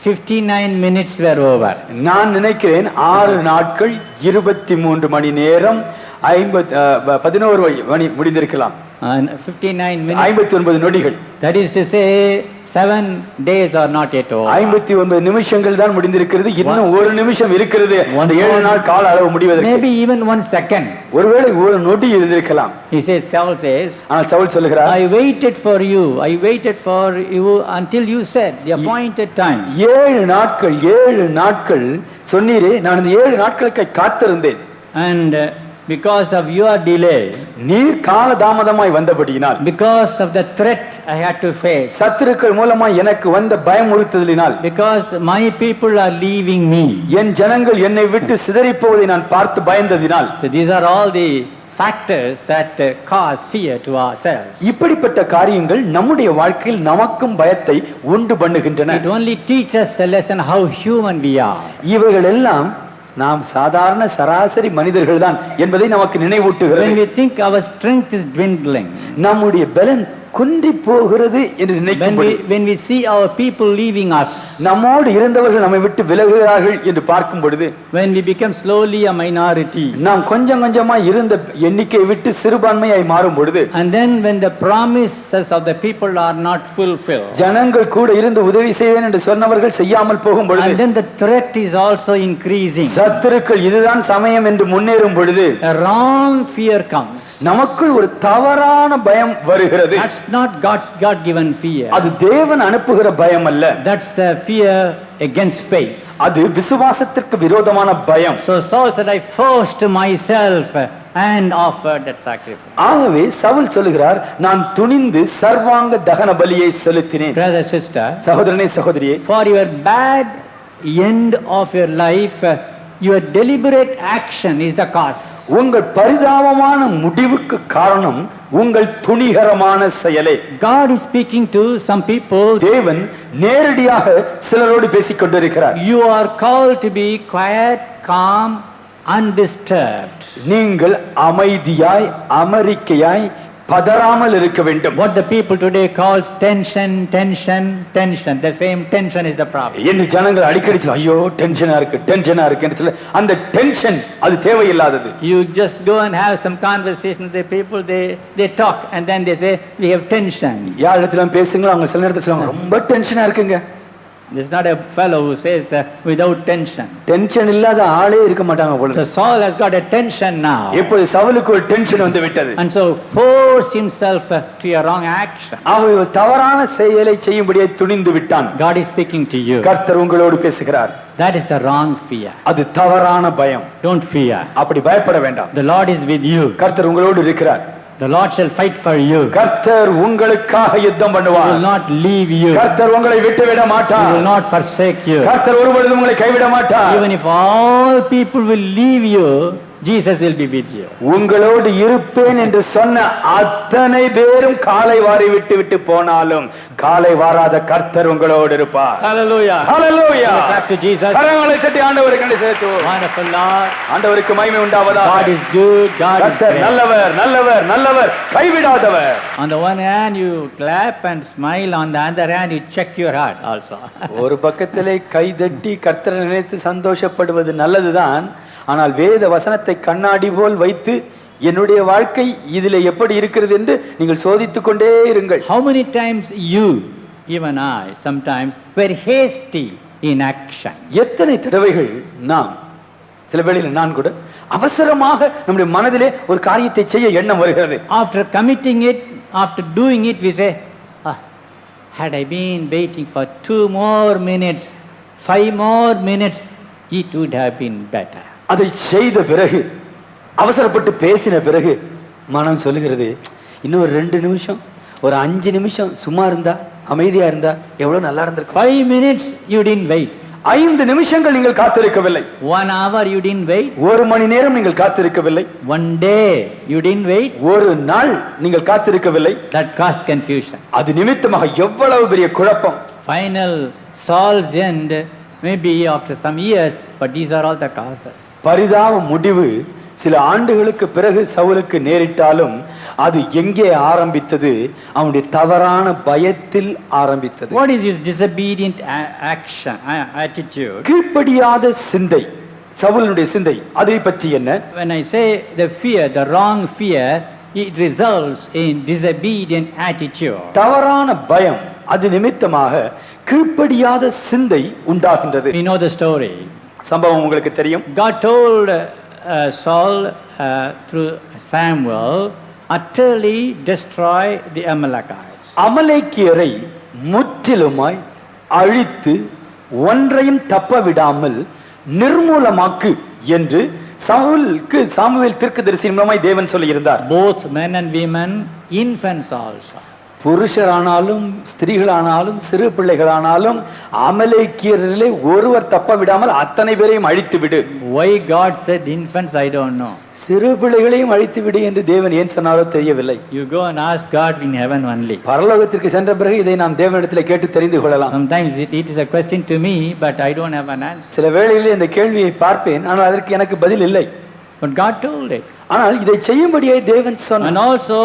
59 minutes were over. நான் நினைக்கிறேன் 6 நாட்கள் 23 மணி நேரம் 11 மணி முடிந்திருக்கலாம். And 59 minutes. 59 நொடிகள். That is to say 7 days are not yet over. 59 நிமிஷங்கள் தான் முடிந்திருக்கிறது. இன்னும் ஒரு நிமிஷம் இருக்கிறது அந்த 7 நாள் கால அளவு முடிவதற்கு. Maybe even 1 second. ஒருவேளை ஒரு நொடி இருந்திருக்கலாம். He says, Saul says, ஆனால் சவுல் சொல்கிறார், I waited for you until you said the appointed time. 7 நாட்கள் சொன்னீரே, நான் இந்த 7 நாட்களுக்கு காத்திருந்தேன். And because of your delay, நீர் கால தாமதமாய் வந்தபடியினால், because of the threat I had to face, சத்துருக்கள் மூலமாய் எனக்கு வந்த பயமுறுத்துதலினால், because my people are leaving me, என் ஜனங்கள் என்னை விட்டு சிதறிப் போவதை நான் பார்த்து பயந்ததினால். So these are all the factors that cause fear to ourselves. இப்படிப்பட்ட காரியங்கள் நம்முடைய வாழ்க்கையில் நமக்கும் பயத்தை உண்டு பண்ணுகின்றன. It only teaches a lesson how human we are. இவைகள் எல்லாம் நாம் சாதாரண சராசரி மனிதர்கள் தான் என்பதை நமக்கு நினைவூட்டுகிறது. When we think our strength is dwindling, நம்முடைய பலன் குன்றி போகிறது என்று நினைக்கும்போது, when we see our people leaving us, நம்மோடு இருந்தவர்கள் நம்மை விட்டு விலகுகிறார்கள் என்று பார்க்கும் பொழுது, when we become slowly a minority, நாம் கொஞ்சம் கொஞ்சமா இருந்த எண்ணிக்கையை விட்டு சிறுபான்மையாய் மாறும் பொழுது, and then when the promises of the people are not fulfilled, ஜனங்கள் கூட இருந்து உதவி செய்தேன் என்று சொன்னவர்கள் செய்யாமல் போகும் பொழுது, and then the threat is also increasing, சத்துருக்கள் இதுதான் சமயம் என்று முன்னேறும் பொழுது, a wrong fear comes. நமக்குள் ஒரு தவறான பயம் வருகிறது. That's not God's God-given fear. அது தேவன் அனுப்புகிற பயம் அல்ல. That's the fear against faith. அது விசுவாசத்திற்கு விரோதமான பயம். So Saul said, I forced myself and offered that sacrifice. ஆகவே சவுல் சொல்லுகிறார், நான் துணிந்து சர்வாங்க தகன பலியை செலுத்தினேன். Brother, sister, சகோதரனே சகோதரியே, for your bad end of your life, your deliberate action is the cause. உங்கள் பரிதாபமான முடிவுக்கு காரணம் உங்கள் துணிகரமான செயலே. God is speaking to some people. தேவன் நேரடியாக சிலரோடு பேசிக் கொண்டிருக்கிறார். You are called to be quiet, calm, undisturbed. நீங்கள் அமைதியாய் அமெரிக்கையாய் பதறாமல் இருக்க வேண்டும். What the people today calls tension. The same tension is the problem. என்று ஜனங்கள் அடிக்கடி சொல்ல, ஐயோ டென்ஷனா இருக்குன்னு சொல்ல, அந்த டென்ஷன் அது தேவையில்லாதது. You just go and have some conversation with the people, they talk and then they say we have tension. யார் இடத்துல பேசுங்களோ அவங்க சில நேரத்துல சொல்லுவாங்க, ரொம்ப டென்ஷனா இருக்குங்க. There's not a fellow who says without tension. Tension இல்லாத ஆளே இருக்க மாட்டாங்க போல. So Saul has got a tension now. இப்போது சவுலுக்கு ஒரு டென்ஷன் வந்து விட்டது. And so force himself to a wrong action. அவன் ஒரு தவறான செயலை செய்யும்படியே துணிந்து விட்டான். God is speaking to you. கர்த்தர் உங்களோடு பேசுகிறார். That is the wrong fear. அது தவறான பயம். Don't fear. அப்படி பயப்பட வேண்டாம். The Lord is with you. கர்த்தர் உங்களோடு இருக்கிறார். The Lord shall fight for you. கர்த்தர் உங்களுக்காக யுத்தம் He பண்ணுவார். will not leave you. கர்த்தர் உங்களை விட்டுவிட He மாட்டார். will not forsake you. கர்த்தர் ஒருபொழுதும் உங்களை கைவிட மாட்டார். Even if all people will leave you, Jesus will be with you. உங்களோடு இருப்பேன் என்று சொன்ன அத்தனை பேரும் காலை வாரி விட்டு போனாலும் காலை வாராத கர்த்தர் உங்களோடு இருப்பார். Hallelujah. Hallelujah. Clap to Jesus. கரங்களை தட்டி ஆண்டவருக்கு நன்றி செலுத்துவோம். Wonderful Lord. ஆண்டவருக்கு மகிமை உண்டாவதாக. God is good. God is கர்த்தர் great. நல்லவர் கைவிடாதவர். On the one hand you clap and smile, on the other hand you check your heart also. ஒரு பக்கத்திலே கை தட்டி கர்த்தரை நினைத்து சந்தோஷப்படுவது நல்லதுதான். ஆனால் வேத வசனத்தை கண்ணாடி போல் வைத்து என்னுடைய வாழ்க்கை இதிலே எப்படி இருக்கிறது என்று நீங்கள் சோதித்துக் கொண்டே இருங்கள். How many times you, even I, sometimes were hasty in action? எத்தனை தடவைகள் நாம், சில வேளையில் நான் கூட அவசரமாக நம்முடைய மனதிலே ஒரு காரியத்தை செய்ய எண்ணம் வருகிறது. After committing it, after doing it, we say, had I been waiting for 2 more minutes, 5 more minutes, it would have been better. அதை செய்த பிறகு, அவசரப்பட்டு பேசின பிறகு மனம் சொல்லுகிறது, இன்னும் ஒரு 2 நிமிஷம், ஒரு 5 நிமிஷம் சும்மா இருந்தா, அமைதியா இருந்தா எவ்வளவு நல்லா இருந்திருக்கும். 5 minutes you didn't wait. 5 நிமிஷங்கள் நீங்கள் காத்திருக்கவில்லை. 1 hour you didn't wait. 1 மணி நேரம் நீங்கள் காத்திருக்கவில்லை. 1 day you didn't wait. ஒரு நாள் நீங்கள் காத்திருக்கவில்லை. That caused confusion. அது நிமித்தமாக எவ்வளவு பெரிய குழப்பம். Final Saul's end may be after some years, but these are all the causes. பரிதாப முடிவு சில ஆண்டுகளுக்கு பிறகு சவுலுக்கு நேரிட்டாலும் அது எங்கே ஆரம்பித்தது? அவனுடைய தவறான பயத்தில் ஆரம்பித்தது. What is his disobedient attitude? கீழ்ப்படியாத சிந்தை, சவுலுடைய சிந்தை, அதை பற்றி என்ன? When I say the fear, the wrong fear, it results in disobedient attitude. தவறான பயம், அது நிமித்தமாக கீழ்ப்படியாத சிந்தை உண்டாகின்றது. We know the story. சம்பவம் உங்களுக்கு தெரியும். God told Saul through Samuel, utterly destroy the Amalekites. அமலேக்கியரை முற்றிலுமாய் அழித்து ஒன்றையும் தப்ப விடாமல் நிர்மூலமாக்கு என்று சவுலுக்கு சாமுவேல் தீர்க்கதரிசியின் மூலமாய் தேவன் சொல்லி இருந்தார். Both men and women, infants also. புருஷரானாலும் ஸ்திரீகளானாலும் சிறு பிள்ளைகளானாலும் அமலேக்கியரிலே ஒருவர் தப்ப விடாமல் அத்தனை பேரையும் அழித்து விடு. Why God said infants, I don't know. சிறு பிள்ளைகளையும் அழித்து விடு என்று தேவன் ஏன் சொன்னாரோ தெரியவில்லை. You go and ask God in heaven only. பரலோகத்திற்கு சென்ற பிறகு இதை நாம் தேவனிடத்தில் கேட்டு தெரிந்து கொள்ளலாம். Sometimes it is a question to me, but I don't have an answer. சில வேளைகளில் இந்த கேள்வியை பார்ப்பேன், ஆனால் அதற்கு எனக்கு பதில் இல்லை. But God told it. ஆனால் இதை செய்யும்படியே தேவன் சொன்னார். And also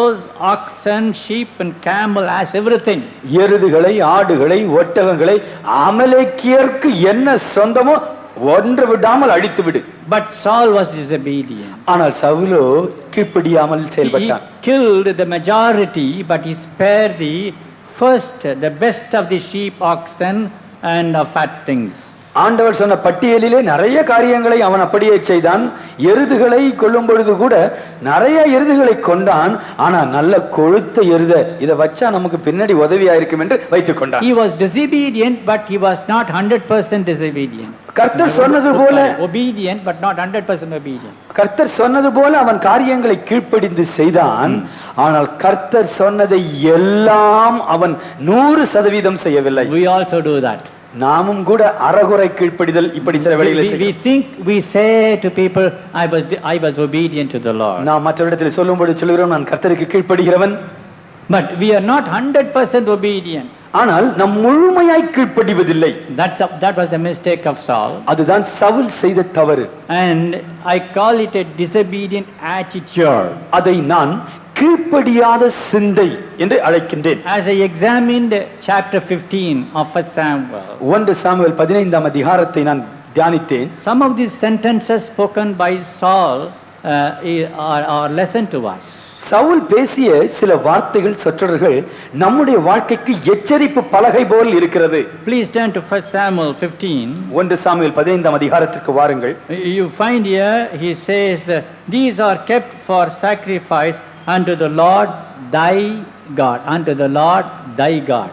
oxen, sheep and camel has everything. எருதுகளை, ஆடுகளை, ஒட்டகங்களை அமலேக்கியருக்கு என்ன சொந்தமோ ஒன்று விடாமல் அழித்து விடு. But Saul was disobedient. ஆனால் சவுலோ கீழ்ப்படியாமல் He செயல்பட்டான். killed the majority, but he spared the first, the best of the sheep, oxen and fat things. ஆண்டவர் சொன்ன பட்டியலிலே நிறைய காரியங்களை அவன் அப்படியே செய்தான். எருதுகளை கொல்லும் பொழுது கூட நிறைய எருதுகளை கொண்டான். ஆனா நல்ல கொழுத்த எருத இதை வச்சா நமக்கு பின்னாடி உதவியா இருக்கும் என்று வைத்துக் கொண்டான். He was disobedient, but he was not 100% disobedient. கர்த்தர் சொன்னது போல obedient, but not 100% obedient. கர்த்தர் சொன்னது போல அவன் காரியங்களை கீழ்ப்படிந்து செய்தான். ஆனால் கர்த்தர் சொன்னதை எல்லாம் அவன் 100% செய்யவில்லை. We also do that. நாமும் கூட அறகுறை கீழ்ப்படிதல் இப்படி சில வேளைகளில் We செய்கிறோம். think we say to people, I was obedient to the Lord. நாம் மற்றவரிடத்தில் சொல்லும்போது சொல்கிறோம் நான் கர்த்தருக்கு கீழ்ப்படுகிறவன். But we are not 100% obedient. ஆனால் நம் முழுமையாய் கீழ்ப்படிவதில்லை. That was the mistake of Saul. அதுதான் சவுல் செய்த தவறு. And I call it a disobedient attitude. அதை நான் கீழ்ப்படியாத சிந்தை என்று அழைக்கின்றேன். As I examined chapter 15 of 1 Samuel, 1 Samuel 15ஆம் அதிகாரத்தை நான் தியானித்தேன். some of these sentences spoken by Saul are lesson to us. Saul பேசிய சில வார்த்தைகள் சொற்றொடர்கள் நம்முடைய வாழ்க்கைக்கு எச்சரிப்பு பலகை போல் இருக்கிறது. Please turn to 1 Samuel 15. 1 Samuel 15ஆம் அதிகாரத்திற்கு வாருங்கள். You find here he says, these are kept for sacrifice unto the Lord thy God, unto the Lord thy God.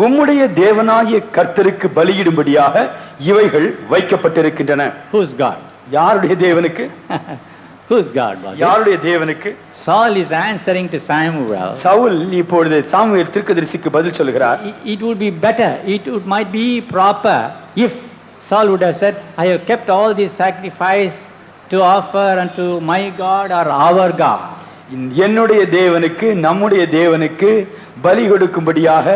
உம்முடைய தேவனாகிய கர்த்தருக்கு பலியிடும்படியாக இவைகள் வைக்கப்பட்டிருக்கின்றன. Whose God? யாருடைய தேவனுக்கு? Whose God was it? யாருடைய தேவனுக்கு? Saul is answering to Samuel. Saul இப்பொழுது Samuel தீர்க்கதரிசிக்கு பதில் சொல்கிறார். It would be better, might be proper if Saul would have said, I have kept all these sacrifice to offer unto my God or our God. என்னுடைய தேவனுக்கு நம்முடைய தேவனுக்கு பலி கொடுக்கும்படியாக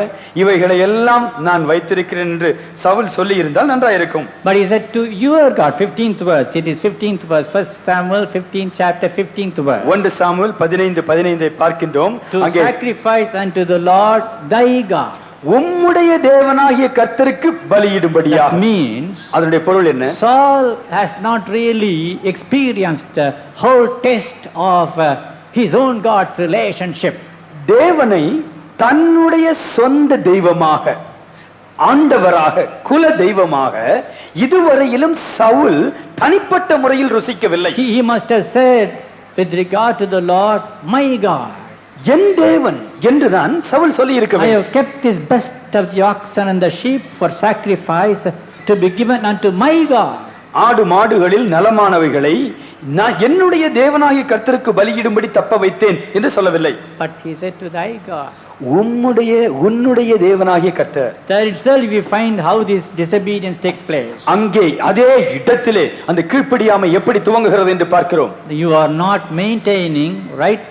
இவைகளை எல்லாம் நான் வைத்திருக்கிறேன் என்று சவுல் சொல்லி இருந்தால் நன்றாயிருக்கும். But he said to your God, 15th verse. It is 15th verse, 1 Samuel 15 chapter 15th verse. 1 Samuel 15:15 பார்க்கின்றோம். To sacrifice unto the Lord thy God. உம்முடைய தேவனாகிய கர்த்தருக்கு பலியிடும்படியாக. That means அதனுடைய பொருள் என்ன? Saul has not really experienced the whole test of his own God's relationship. தேவனை தன்னுடைய சொந்த தெய்வமாக, ஆண்டவராக, குல தெய்வமாக இதுவரையிலும் சவுல் தனிப்பட்ட முறையில் ருசிக்கவில்லை. He must have said with regard to the Lord, my God. என் தேவன் என்றுதான் சவுல் சொல்லி இருக்க I வேண்டும். have kept this best of the oxen and the sheep for sacrifice to be given unto my God. ஆடு மாடுகளில் நலமானவைகளை நான் என்னுடைய தேவனாகிய கர்த்தருக்கு பலியிடும்படி தப்ப வைத்தேன் என்று சொல்லவில்லை. But he said to thy God. உன்னுடைய தேவனாகிய கர்த்தர். There itself we find how this disobedience takes place. அங்கே அதே இடத்திலே அந்த கீழ்ப்படியாமை எப்படி துவங்குகிறது என்று பார்க்கிறோம். You are not maintaining right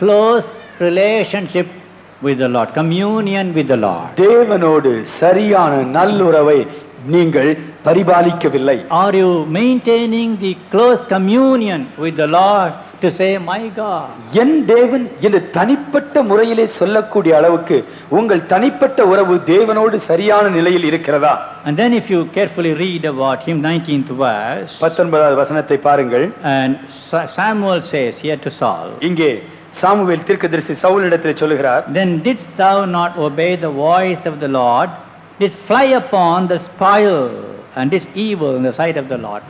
close relationship with the Lord, communion with the Lord. தேவனோடு சரியான நல்லுறவை நீங்கள் பரிபாலிக்கவில்லை. Are you maintaining the close communion with the Lord to say my God? என் தேவன் என்று தனிப்பட்ட முறையிலே சொல்லக்கூடிய அளவுக்கு உங்கள் தனிப்பட்ட உறவு தேவனோடு சரியான நிலையில் இருக்கிறதா? And then if you carefully read about him, 19th verse, 19வது வசனத்தை பாருங்கள். and Samuel says here to Saul, இங்கே சாமுவேல் தீர்க்கதரிசி சவுலிடத்தில் சொல்லுகிறார், then didst thou not obey the voice of the Lord, didst fly upon the spoil and didst evil in the sight of the Lord.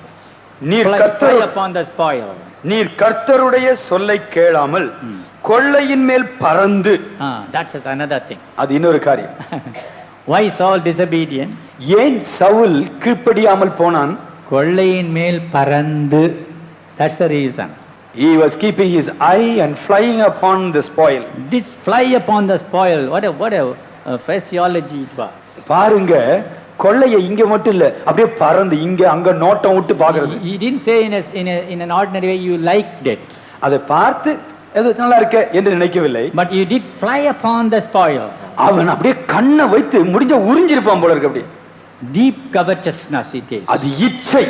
Fly upon the spoil. நீர் கர்த்தருடைய சொல்லை கேளாமல் கொள்ளையின் மேல் பறந்து. That's another thing. அது இன்னொரு காரியம். Why Saul disobedient? ஏன் சவுல் கீழ்ப்படியாமல் போனான்? கொள்ளையின் மேல் பறந்து. That's the reason. He was keeping his eye and flying upon the spoil. This fly upon the spoil. What a phraseology it was. பாருங்க, கொள்ளையை இங்க மட்டும் இல்ல, அப்படியே பறந்து இங்க அங்க நோட்டம் விட்டு பாக்குறது. He didn't say in an ordinary way you liked it. அதை பார்த்து இது நல்லா இருக்க என்று நினைக்கவில்லை. But you did fly upon the spoil. அவன் அப்படியே கண்ணை வைத்து முடிஞ்ச உறிஞ்சிருப்பான் போல இருக்கு. அப்படியே deep covetousness it is. அது இச்சை,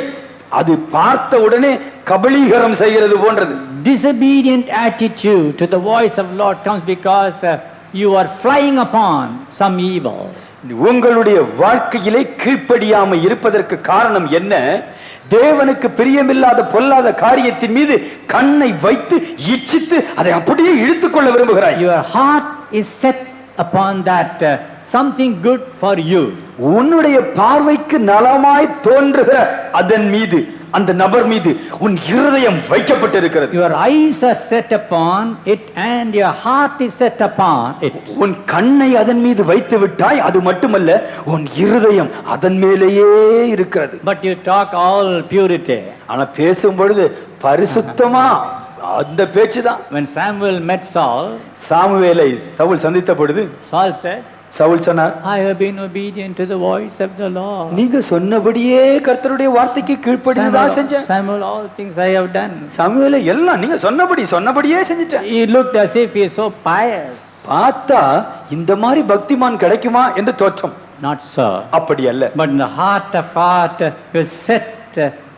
அது பார்த்த உடனே கபளீகரம் செய்கிறது போன்றது. Disobedient attitude to the voice of Lord comes because you are flying upon some evil. உங்களுடைய வாழ்க்கையிலே கீழ்ப்படியாம இருப்பதற்கு காரணம் என்ன? தேவனுக்கு பிரியமில்லாத பொல்லாத காரியத்தின் மீது கண்ணை வைத்து இச்சித்து அதை அப்படியே இழுத்துக்கொள்ள விரும்புகிறாய். Your heart is set upon that something good for you. உன்னுடைய பார்வைக்கு நலமாய் தோன்றுகிற அதன் மீது, அந்த நபர் மீது உன் இருதயம் வைக்கப்பட்டிருக்கிறது. Your eyes are set upon it and your heart is set upon it. உன் கண்ணை அதன் மீது வைத்து விட்டாய். அது மட்டுமல்ல, உன் இருதயம் அதன் மேலேயே இருக்கிறது. But you talk all purity. ஆனா பேசும் பொழுது பரிசுத்தமா அந்த பேச்சுதான். When Samuel met Saul, சாமுவேலை சவுல் சந்தித்த பொழுது Saul said, சவுல் சொன்னார், I have been obedient to the voice of the Lord. நீங்க சொன்னபடியே கர்த்தருடைய வார்த்தைக்கு கீழ்ப்படிந்ததா செஞ்சேன். Samuel, all things I have done. சாமுவேலை எல்லாம் நீங்க சொன்னபடியே செஞ்சிட்டேன். He looked as if he is so pious. பார்த்தா இந்த மாதிரி பக்திமான் கிடைக்குமா என்று தோற்றம். Not so. அப்படி அல்ல. But in the heart of heart, you set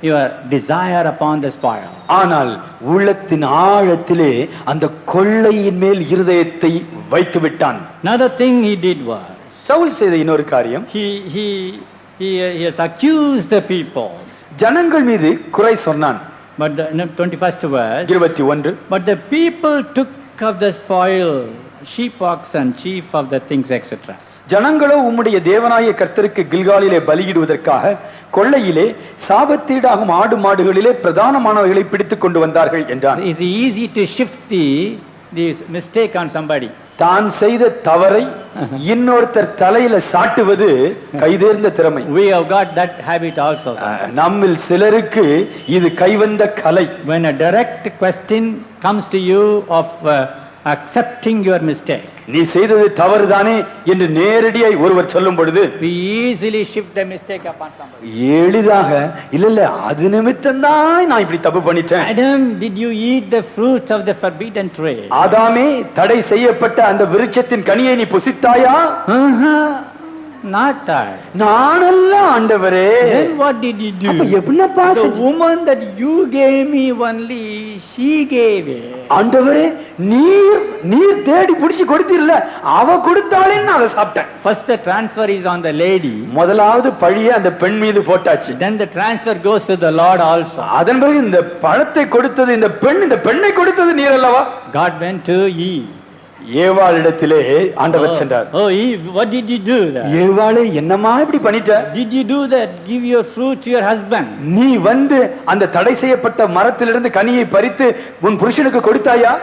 your desire upon the spoil. ஆனால் உள்ளத்தின் ஆழத்திலே அந்த கொள்ளையின் மேல் இருதயத்தை வைத்து விட்டான். Another thing he did was, Saul செய்த இன்னொரு காரியம், he has accused the people. ஜனங்கள் மீது குறை சொன்னான். But the 21st verse, 21 but the people took of the spoil, sheep, oxen, chief of the things, etc. ஜனங்களோ உம்முடைய தேவனாய கர்த்தருக்கு கில்காலிலே பலியிடுவதற்காக கொள்ளையிலே சாபத்தீடாகும் ஆடு மாடுகளிலே பிரதானமானவைகளை பிடித்துக் கொண்டு வந்தார்கள் என்றார். It's easy to shift the mistake on somebody. தான் செய்த தவறை இன்னொருத்தர் தலையில சாட்டுவது கைதேர்ந்த திறமை. We have got that habit also. நம்மில் சிலருக்கு இது கைவந்த கலை. When a direct question comes to you of accepting your mistake, நீ செய்தது தவறுதானே என்று நேரடியாய் ஒருவர் சொல்லும் பொழுது we easily shift the mistake upon somebody. எளிதாக இல்ல அது நிமித்தம்தான் நான் இப்படி தப்பு பண்ணிட்டேன். Adam, did you eat the fruit of the forbidden tree? ஆதாமே, தடை செய்யப்பட்ட அந்த விருட்சத்தின் கனியை நீ புசித்தாயா? Not I. நானல்ல ஆண்டவரே. Then what did you do? அப்ப என்னப்பா The woman that you gave me only, she gave it. ஆண்டவரே, நீர் தேடி புடிச்சு கொடுத்தீர்ல, அவ கொடுத்தாளே நான் அதை சாப்பிட்டேன். First the transfer is on the lady. முதலாவது பழியை அந்த பெண் மீது போட்டாச்சு. Then the transfer goes to the Lord also. அதன் பிறகு இந்த பழத்தை கொடுத்தது இந்த பெண்ணை கொடுத்தது நீர் அல்லவா? God went to Eve. ஏவாளிடத்திலே ஆண்டவர் சென்றார். Oh Eve, what did you do? ஏவாளே, என்னமா இப்படி பண்ணிட்ட? Did you do that? Give your fruit to your husband. நீ வந்து அந்த தடை செய்யப்பட்ட மரத்திலிருந்து கனியை பறித்து உன் புருஷனுக்கு கொடுத்தாயா?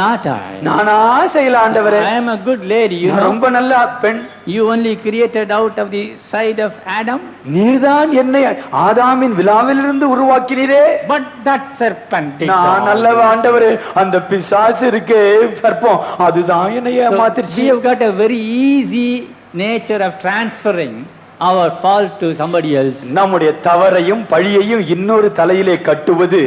Not I. நானா செய்யல ஆண்டவரே. I am a good lady. You know, ரொம்ப நல்ல பெண். You only created out of the side of Adam. நீர்தான் என்னை ஆதாமின் விலாவிலிருந்து உருவாக்கினீரே. But that serpent did. நான் நல்லவ ஆண்டவரே. அந்த பிசாசு இருக்கே சர்ப்பம், அதுதான் என்னை ஏமாத்திருச்சு. We have got a very easy nature of transferring our fault to somebody else. நம்முடைய தவறையும் பழியையும் இன்னொரு தலையிலே கட்டுவது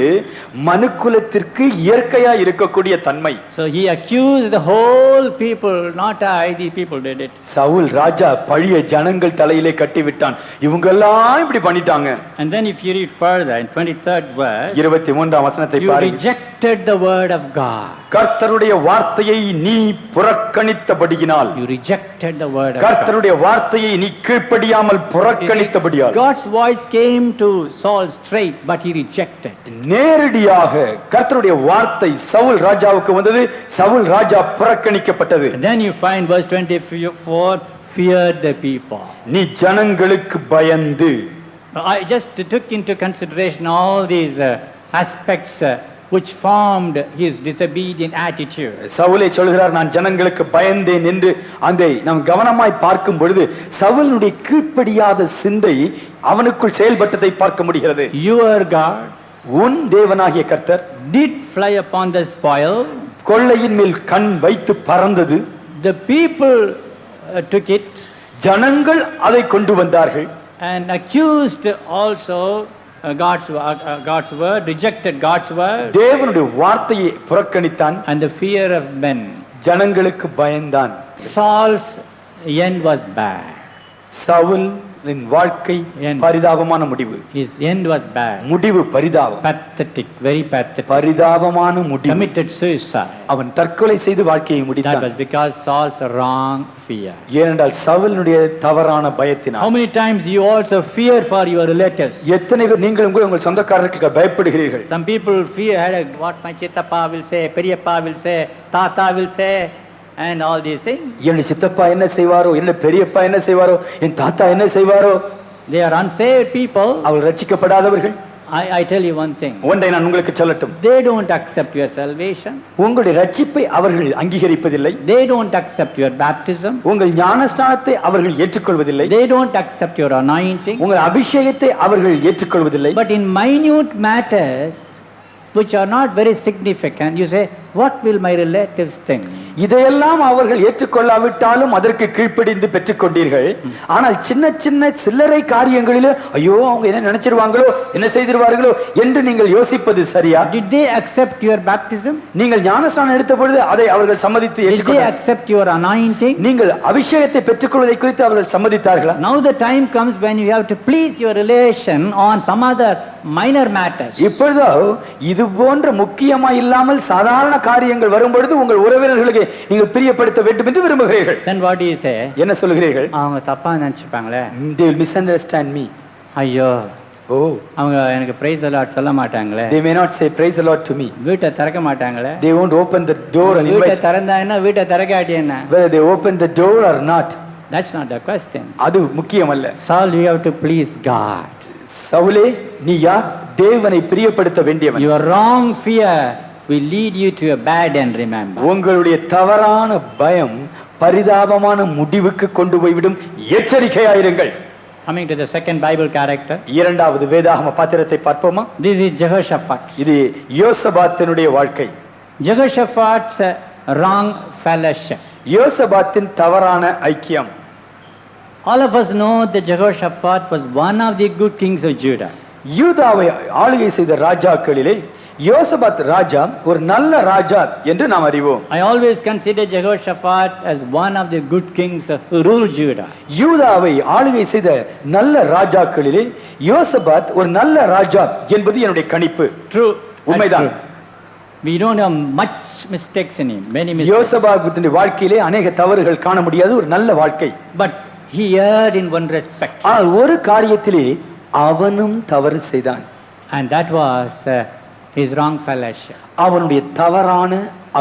மனுக்குலத்திற்கு இயற்கையா இருக்கக்கூடிய தன்மை. So he accused the whole people, not I, the people did it. Saul ராஜா பழியை ஜனங்கள் தலையிலே கட்டிவிட்டான். இவங்க எல்லாம் இப்படி பண்ணிட்டாங்க. And then if you read further in 23rd verse, 23ஆம் வசனத்தை you பாருங்க. rejected the word of God. கர்த்தருடைய வார்த்தையை நீ புறக்கணித்தபடியினால், You rejected the word of God. கர்த்தருடைய வார்த்தையை நீ கீழ்ப்படியாமல் புறக்கணித்தபடியால், God's voice came to Saul straight, but he rejected. நேரடியாக கர்த்தருடைய வார்த்தை சவுல் ராஜாவுக்கு வந்தது. சவுல் ராஜா புறக்கணிக்கப்பட்டது. And then you find verse 24, feared the people. நீ ஜனங்களுக்கு பயந்து. I just took into consideration all these aspects which formed his disobedient attitude. சவுலை சொல்கிறார், நான் ஜனங்களுக்கு பயந்தேன் என்று. அதை நாம் கவனமாய் பார்க்கும் பொழுது சவுலுடைய கீழ்ப்படியாத சிந்தை அவனுக்குள் செயல்பட்டதை பார்க்க முடிகிறது. Your God, உன் தேவனாகிய கர்த்தர், did fly upon the spoil. கொள்ளையின் மேல் கண் வைத்து பறந்தது. The people took it. ஜனங்கள் அதை கொண்டு வந்தார்கள். And accused also God's word, rejected God's word. தேவனுடைய வார்த்தையை புறக்கணித்தான். And the fear of men. ஜனங்களுக்கு பயந்தான். Saul's end was bad. Saul வாழ்க்கை End. பரிதாபமான முடிவு. His end was bad. முடிவு பரிதாபம். Pathetic, very pathetic. பரிதாபமான முடிவு. Committed suicide. அவன் தற்கொலை செய்து வாழ்க்கையை That முடித்தான். was because Saul's wrong fear. ஏனென்றால் சவுலினுடைய தவறான How பயத்தினால். many times you also fear for your relatives? எத்தனை பேர் நீங்களும் கூட உங்கள் சொந்தக்காரர்களுக்கு பயப்படுகிறீர்கள்? Some people fear what my chittappa will say, periyappa will say, tata will say, and all these things. என்னுடைய சித்தப்பா என்ன செய்வாரோ, என்னுடைய பெரியப்பா என்ன செய்வாரோ, என் தாத்தா என்ன செய்வாரோ. They are unsaved people. அவர்கள் ரட்சிக்கப்படாதவர்கள். I tell you one thing. ஒன்றை நான் உங்களுக்கு சொல்லட்டும். They don't accept your salvation. உங்களுடைய ரட்சிப்பை அவர்கள் அங்கீகரிப்பதில்லை. They don't accept your baptism. உங்கள் ஞானஸ்நானத்தை அவர்கள் ஏற்றுக்கொள்வதில்லை. They don't accept your anointing. உங்கள் அபிஷேகத்தை அவர்கள் ஏற்றுக்கொள்வதில்லை. But in minute matters which are not very significant, you say, what will my relatives think? இதையெல்லாம் அவர்கள் ஏற்றுக்கொள்ளாவிட்டாலும் அதற்கு கீழ்ப்படிந்து பெற்றுக்கொண்டீர்கள். ஆனால் சின்ன சின்ன சில்லறை காரியங்களில் ஐயோ அவங்க என்ன நினைச்சிருவாங்களோ, என்ன செய்திருவார்களோ என்று நீங்கள் யோசிப்பது சரியா? Did they accept your baptism? நீங்கள் ஞானஸ்நானம் எடுத்த பொழுது அதை அவர்கள் சம்மதித்து Did they ஏற்றுக்கொண்டார்கள். accept your anointing? நீங்கள் அபிஷேகத்தை பெற்றுக்கொள்வதை குறித்து அவர்கள் சம்மதித்தார்களா? Now the time comes when you have to please your relation on some other minor matters. இப்பொழுதோ இது போன்ற முக்கியமா இல்லாமல் சாதாரண காரியங்கள் வரும்பொழுது உங்கள் உறவினர்களுக்கு நீங்கள் பிரியப்படுத்த வேண்டும் என்று விரும்புகிறீர்கள். Then what do you say? என்ன சொல்லுகிறீர்கள்? அவங்க தப்பா நினைச்சுப்பாங்களே. They will misunderstand me. ஐயோ, Oh, அவங்க எனக்கு praise the Lord சொல்ல மாட்டாங்களே. they may not say praise the Lord to me. வீட்டை திறக்க மாட்டாங்களே. They won't open the door and வீட்டை invite. திறந்தா என்ன, வீட்டை திறக்காட்டி என்ன? Whether they open the door or not, That's not the question. அது முக்கியமல்ல. Saul, you have to please God. சவுலே, நீ யார்? தேவனை பிரியப்படுத்த வேண்டியவன். Your wrong fear will lead you to a bad end, remember. உங்களுடைய தவறான பயம் பரிதாபமான முடிவுக்கு கொண்டு போய்விடும். எச்சரிக்கையாயிருங்கள். Coming to the second Bible character, இரண்டாவது வேதாகம பாத்திரத்தை பார்ப்போமா? this is Jehoshaphat. இது யோசபாத்தினுடைய வாழ்க்கை. Jehoshaphat's wrong fellowship. யோசபாத்தின் தவறான ஐக்கியம். All of us know that Jehoshaphat was one of the good kings of Judah. யூதாவை ஆளுகை செய்த ராஜாக்களிலே யோசபாத் ராஜா ஒரு நல்ல ராஜா என்று நாம் அறிவோம். I always consider Jehoshaphat as one of the good kings who ruled Judah. யூதாவை ஆளுகை செய்த நல்ல ராஜாக்களிலே யோசபாத் ஒரு நல்ல ராஜா என்பது என்னுடைய கணிப்பு. True. உண்மைதான். We don't have much mistakes in him, many mistakes. யோசபாத்தினுடைய வாழ்க்கையிலே அநேக தவறுகள் காண முடியாது. ஒரு நல்ல வாழ்க்கை. But he erred in one respect. ஆனால் ஒரு காரியத்திலே அவனும் தவறு செய்தான். And that was his wrong fellowship. அவனுடைய தவறான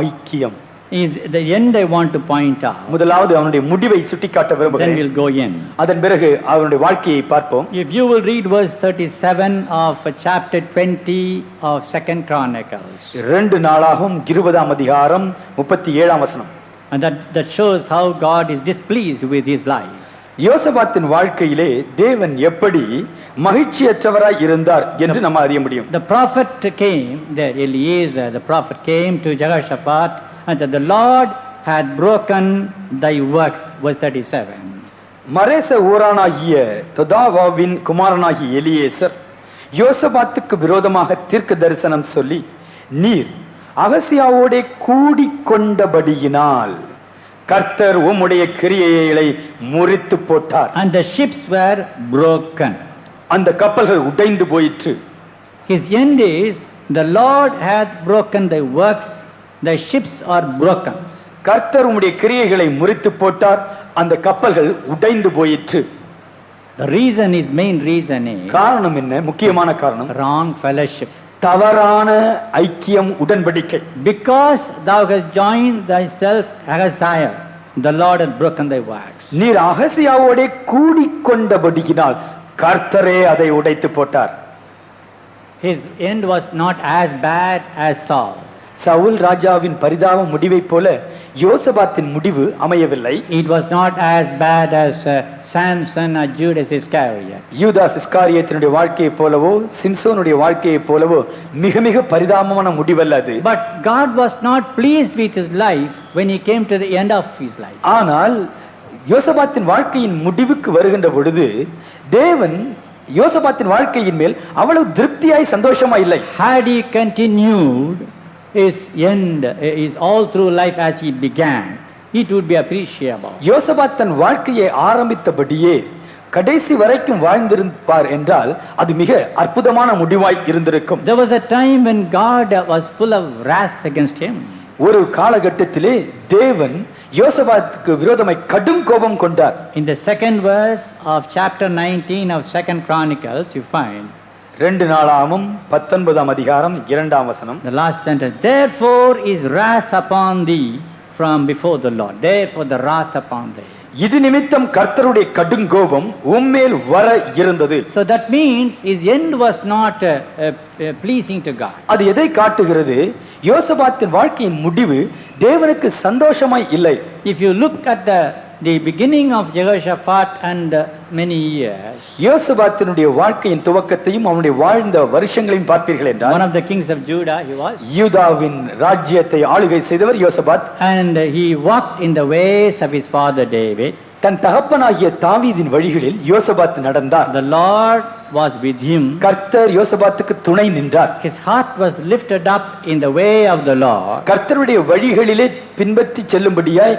ஐக்கியம். Is the end I want to point out. முதலாவது அவனுடைய முடிவை சுட்டிக்காட்ட Then விரும்புகிறேன். we'll go in. அதன் பிறகு அவனுடைய வாழ்க்கையை பார்ப்போம். If you will read verse 37 of chapter 20 of 2nd Chronicles. 2 நாளாகும் 20ஆம் அதிகாரம் 37ஆம் வசனம். And that shows how God is displeased with his life. யோசபாத்தின் வாழ்க்கையிலே தேவன் எப்படி மகிழ்ச்சியற்றவராய் இருந்தார் என்று நம்ம அறிய முடியும். The prophet came, Eliezer, the prophet came to Jehoshaphat and said, the Lord had broken thy works, verse 37. மரேச ஊரானாகிய தொதாவாவின் குமாரனாகிய எலியேசர் யோசபாத்துக்கு விரோதமாக தீர்க்க தரிசனம் சொல்லி, நீர் அகசியாவோடே கூடிக்கொண்டபடியினால் கர்த்தர் உம்முடைய கிரியைகளை முறித்து போட்டார். And the ships were broken. அந்த கப்பல்கள் உடைந்து போயிற்று. His end is, the Lord hath broken thy works, thy ships are broken. கர்த்தர் உம்முடைய கிரியைகளை முறித்து போட்டார், அந்த கப்பல்கள் உடைந்து போயிற்று. The reason is, main reason is, காரணம் என்ன? முக்கியமான காரணம் wrong fellowship. தவறான ஐக்கியம், உடன்படிக்கை. Because thou hast joined thyself Ahaziah, the Lord hath broken thy works. நீர் அகசியாவோடே கூடிக்கொண்டபடியினால் கர்த்தரே அதை உடைத்து போட்டார். His end was not as bad as Saul. Saul ராஜாவின் பரிதாப முடிவை போல யோசபாத்தின் முடிவு அமையவில்லை. It was not as bad as Samson or Judas Iscariot. யூதாஸ் இஸ்காரியத்தினுடைய வாழ்க்கையை போலவோ சிம்சோனுடைய வாழ்க்கையை போலவோ மிக மிக பரிதாபமான முடிவல்ல அது. But God was not pleased with his life when he came to the end of his life. ஆனால் யோசபாத்தின் வாழ்க்கையின் முடிவுக்கு வருகின்ற பொழுது தேவன் யோசபாத்தின் வாழ்க்கையின் மேல் அவ்வளவு திருப்தியாய் சந்தோஷமா இல்லை. Had he continued his end is all through life as he began, it would be appreciable. யோசபாத் தன் வாழ்க்கையை ஆரம்பித்தபடியே கடைசி வரைக்கும் வாழ்ந்திருப்பார் என்றால் அது மிக அற்புதமான முடிவாய் இருந்திருக்கும். There was a time when God was full of wrath against him. ஒரு காலகட்டத்திலே தேவன் யோசபாத்துக்கு விரோதமாய் கடும் கோபம் கொண்டார். In the second verse of chapter 19 of 2nd Chronicles, you find 2 நாளாகமம் 19ஆம் அதிகாரம் 2ஆம் வசனம். the last sentence. Therefore is wrath upon thee from before the Lord. Therefore the wrath upon thee. இது நிமித்தம் கர்த்தருடைய கடுங்கோபம் உம்மேல் வர இருந்தது. So that means his end was not pleasing to God. அது எதை காட்டுகிறது? யோசபாத்தின் வாழ்க்கையின் முடிவு தேவனுக்கு சந்தோஷமாய் இல்லை. If you look at the beginning of Jehoshaphat and many years, யோசபாத்தினுடைய வாழ்க்கையின் துவக்கத்தையும் அவனுடைய வாழ்ந்த வருஷங்களையும் பார்ப்பீர்கள் என்றால், one of the kings of Judah he was, யூதாவின் ராஜ்யத்தை ஆளுகை செய்தவர் யோசபாத். and he walked in the ways of his father David. தன் தகப்பனாகிய தாவீதின் வழிகளில் யோசபாத் நடந்தார். The Lord was with him. கர்த்தர் யோசபாத்துக்கு துணை நின்றார். His heart was lifted up in the way of the Lord. கர்த்தருடைய வழிகளிலே பின்பற்றி செல்லும்படியாய்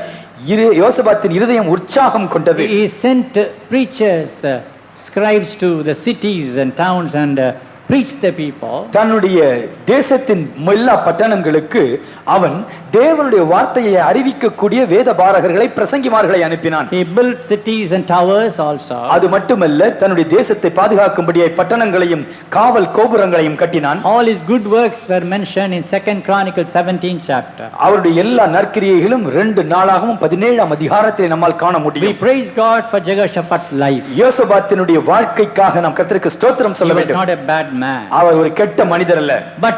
யோசபாத்தின் இருதயம் உற்சாகம் கொண்டது. He sent preachers, scribes to the cities and towns and preached the people. தன்னுடைய தேசத்தின் எல்லா பட்டணங்களுக்கு அவன் தேவனுடைய வார்த்தையை அறிவிக்கக்கூடிய வேதபாரகர்களை பிரசங்கிமார்களை அனுப்பினான். He built cities and towers also. அது மட்டுமல்ல, தன்னுடைய தேசத்தை பாதுகாக்கும்படியாய் பட்டணங்களையும் காவல் கோபுரங்களையும் கட்டினான். All his good works were mentioned in 2nd Chronicles 17th chapter. அவருடைய எல்லா நற்கிரியைகளும் 2 நாளாகவும் 17ஆம் அதிகாரத்தில் நம்மால் காண We முடியும். praise God for Jehoshaphat's life. யோசபாத்தினுடைய வாழ்க்கைக்காக நாம் கர்த்தருக்கு ஸ்தோத்திரம் He சொல்ல was வேண்டும். not a bad man. அவர் ஒரு கெட்ட மனிதர் அல்ல. But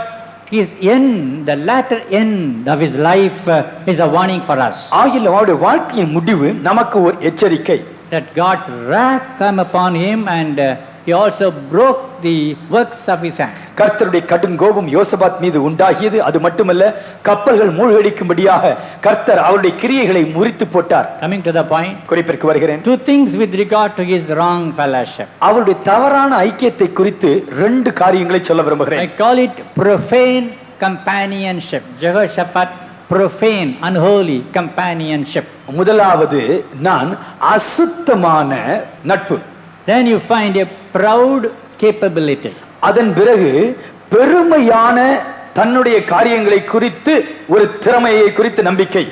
his end, the latter end of his life is a warning for us. ஆகிலும் அவருடைய வாழ்க்கையின் முடிவு நமக்கு ஒரு எச்சரிக்கை. That God's wrath come upon him and he also broke the works of his hand. கர்த்தருடைய கடுங்கோபம் யோசபாத் மீது உண்டாகியது. அது மட்டுமல்ல, கப்பல்கள் மூழ்கடிக்கும்படியாக கர்த்தர் அவருடைய கிரியைகளை முறித்து போட்டார். Coming to the point, குறிப்பிற்கு வருகிறேன். 2 things with regard to his wrong fellowship. அவருடைய தவறான ஐக்கியத்தை குறித்து 2 காரியங்களை சொல்ல I விரும்புகிறேன். call it profane companionship. Jehoshaphat, profane, unholy companionship. முதலாவது, நான் அசுத்தமான நட்பு. Then you find a proud capability. அதன் பிறகு பெருமையான தன்னுடைய காரியங்களை குறித்து ஒரு திறமையை குறித்து நம்பிக்கை.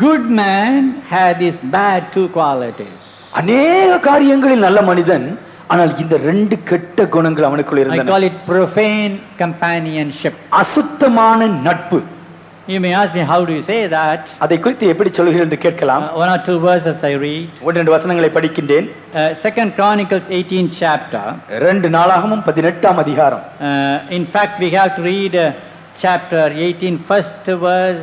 Good man had these bad 2 qualities. அநேக காரியங்களில் நல்ல மனிதன், ஆனால் இந்த 2 கெட்ட குணங்கள் அவனுக்குள் I இருந்தன. call it profane companionship. அசுத்தமான நட்பு. You may ask me, how do you say that? அதை குறித்து எப்படி சொல்கிறீர்கள் என்று கேட்கலாம். 1 or 2 verses I read. 1-2 வசனங்களை படிக்கின்றேன். 2nd Chronicles 18th chapter. 2 நாளாகமம் 18ஆம் அதிகாரம். In fact, we have to read chapter 18 first verse,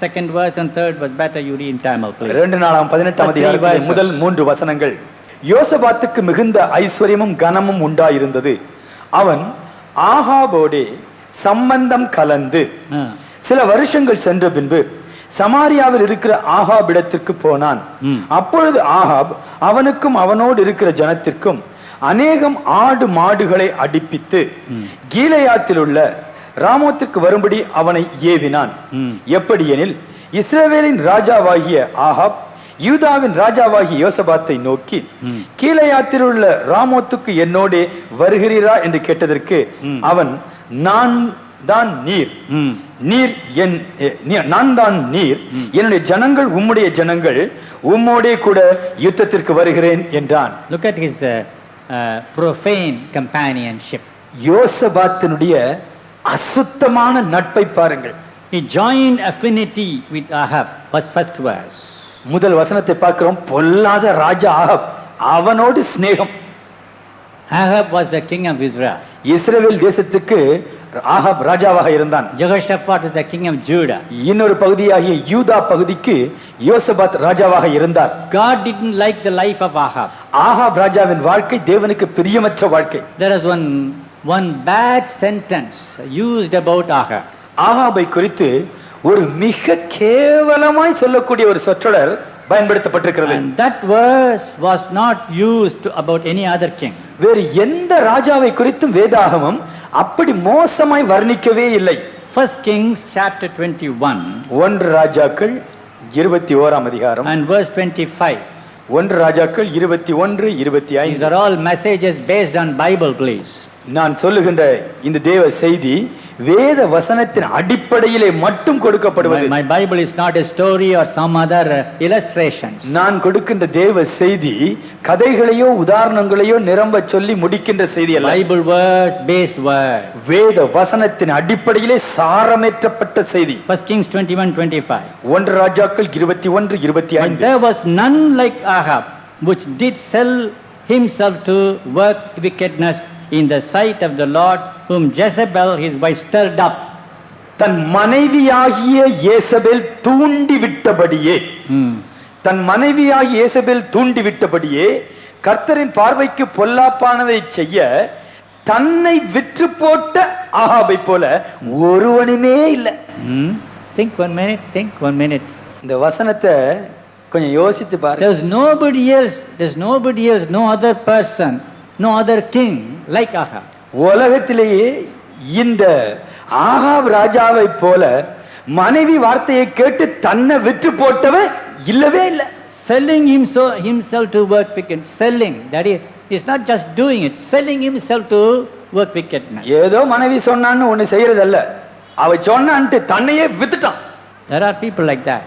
second verse and third verse. Better you read in Tamil, please. 2 நாளாகமம் 18ஆம் அதிகாரத்திலே முதல் 3 வசனங்கள். யோசபாத்துக்கு மிகுந்த ஐஸ்வர்யமும் கனமும் உண்டாயிருந்தது. அவன் ஆகாபோடே சம்பந்தம் கலந்து சில வருஷங்கள் சென்ற பின்பு சமாரியாவில் இருக்கிற ஆகாபிடத்திற்கு போனான். அப்பொழுது ஆகாப் அவனுக்கும் அவனோடு இருக்கிற ஜனத்திற்கும் அநேகம் ஆடு மாடுகளை அடிப்பித்து கீலேயாத்தில் உள்ள ராமோத்திற்கு வரும்படி அவனை ஏவினான். எப்படியெனில், இஸ்ரவேலின் ராஜாவாகிய ஆகாப் யூதாவின் ராஜாவாகிய யோசபாத்தை நோக்கி, கீலேயாத்தில் உள்ள ராமோத்துக்கு என்னோடே வருகிறீரா என்று கேட்டதற்கு அவன், நான் தான் நீர், நான் தான் நீர், என்னுடைய ஜனங்கள் உம்முடைய ஜனங்கள், உம்மோடே கூட யுத்தத்திற்கு வருகிறேன் என்றான். Look at his profane companionship. யோசபாத்தினுடைய அசுத்தமான நட்பை பாருங்கள். He joined affinity with Ahab. First verse. முதல் வசனத்தை பார்க்கிறோம். பொல்லாத ராஜா ஆகாப், அவனோடு சிநேகம். Ahab was the king of Israel. இஸ்ரவேல் தேசத்துக்கு ஆகாப் ராஜாவாக இருந்தான். Jehoshaphat was the king of Judah. இன்னொரு பகுதியாகிய யூதா பகுதிக்கு யோசபாத் ராஜாவாக இருந்தார். God didn't like the life of Ahab. Ahab ராஜாவின் வாழ்க்கை தேவனுக்கு பிரியமற்ற வாழ்க்கை. There is one bad sentence used about Ahab. ஆகாபை குறித்து ஒரு மிக கேவலமாய் சொல்லக்கூடிய ஒரு சொற்றொடர் பயன்படுத்தப்பட்டிருக்கிறது. And that verse was not used about any other king. வேறு எந்த ராஜாவை குறித்தும் வேதாகமம் அப்படி மோசமாய் வர்ணிக்கவே இல்லை. 1 Kings chapter 21 1 ராஜாக்கள் 21ஆம் அதிகாரம் and verse 25. ஒன்று ராஜாக்கள் 21:25. These are all messages based on Bible, please. நான் சொல்லுகின்ற இந்த தேவ செய்தி வேத வசனத்தின் அடிப்படையிலே மட்டும் கொடுக்கப்படுவது. My Bible is not a story or some other illustrations. நான் கொடுக்கின்ற தேவ செய்தி கதைகளையோ உதாரணங்களையோ நிரம்ப சொல்லி முடிக்கின்ற செய்தி அல்ல. Bible verse based word. வேத வசனத்தின் அடிப்படையிலே சாரமேற்றப்பட்ட செய்தி. 1 Kings 21:25. ஒன்று ராஜாக்கள் 21:25. There was none like Ahab, which did sell himself to work wickedness in the sight of the Lord, whom Jezebel his wife stirred up. தன் மனைவியாகிய யேசபேல் தூண்டிவிட்டபடியே தன் மனைவியாகிய யேசபேல் தூண்டிவிட்டபடியே கர்த்தரின் பார்வைக்கு பொல்லாப்பானதை செய்ய தன்னை விற்று போட்ட ஆகாபை போல ஒருவனுமே இல்லை. Think one minute. இந்த வசனத்தை கொஞ்சம் யோசித்து பாருங்க. There's nobody else, no other person, no other king like Ahab. உலகத்திலேயே இந்த ஆகாப் ராஜாவை போல மனைவி வார்த்தையை கேட்டு தன்னை விற்று போட்டவன் இல்லவே இல்லை. Selling himself to work wickedness. Selling, that is not just doing it, selling himself to work wickedness. ஏதோ மனைவி சொன்னான்னு ஒண்ணு செய்யறதல்ல, அவ சொன்னான்ட்டு தன்னையே வித்துட்டான். There are people like that.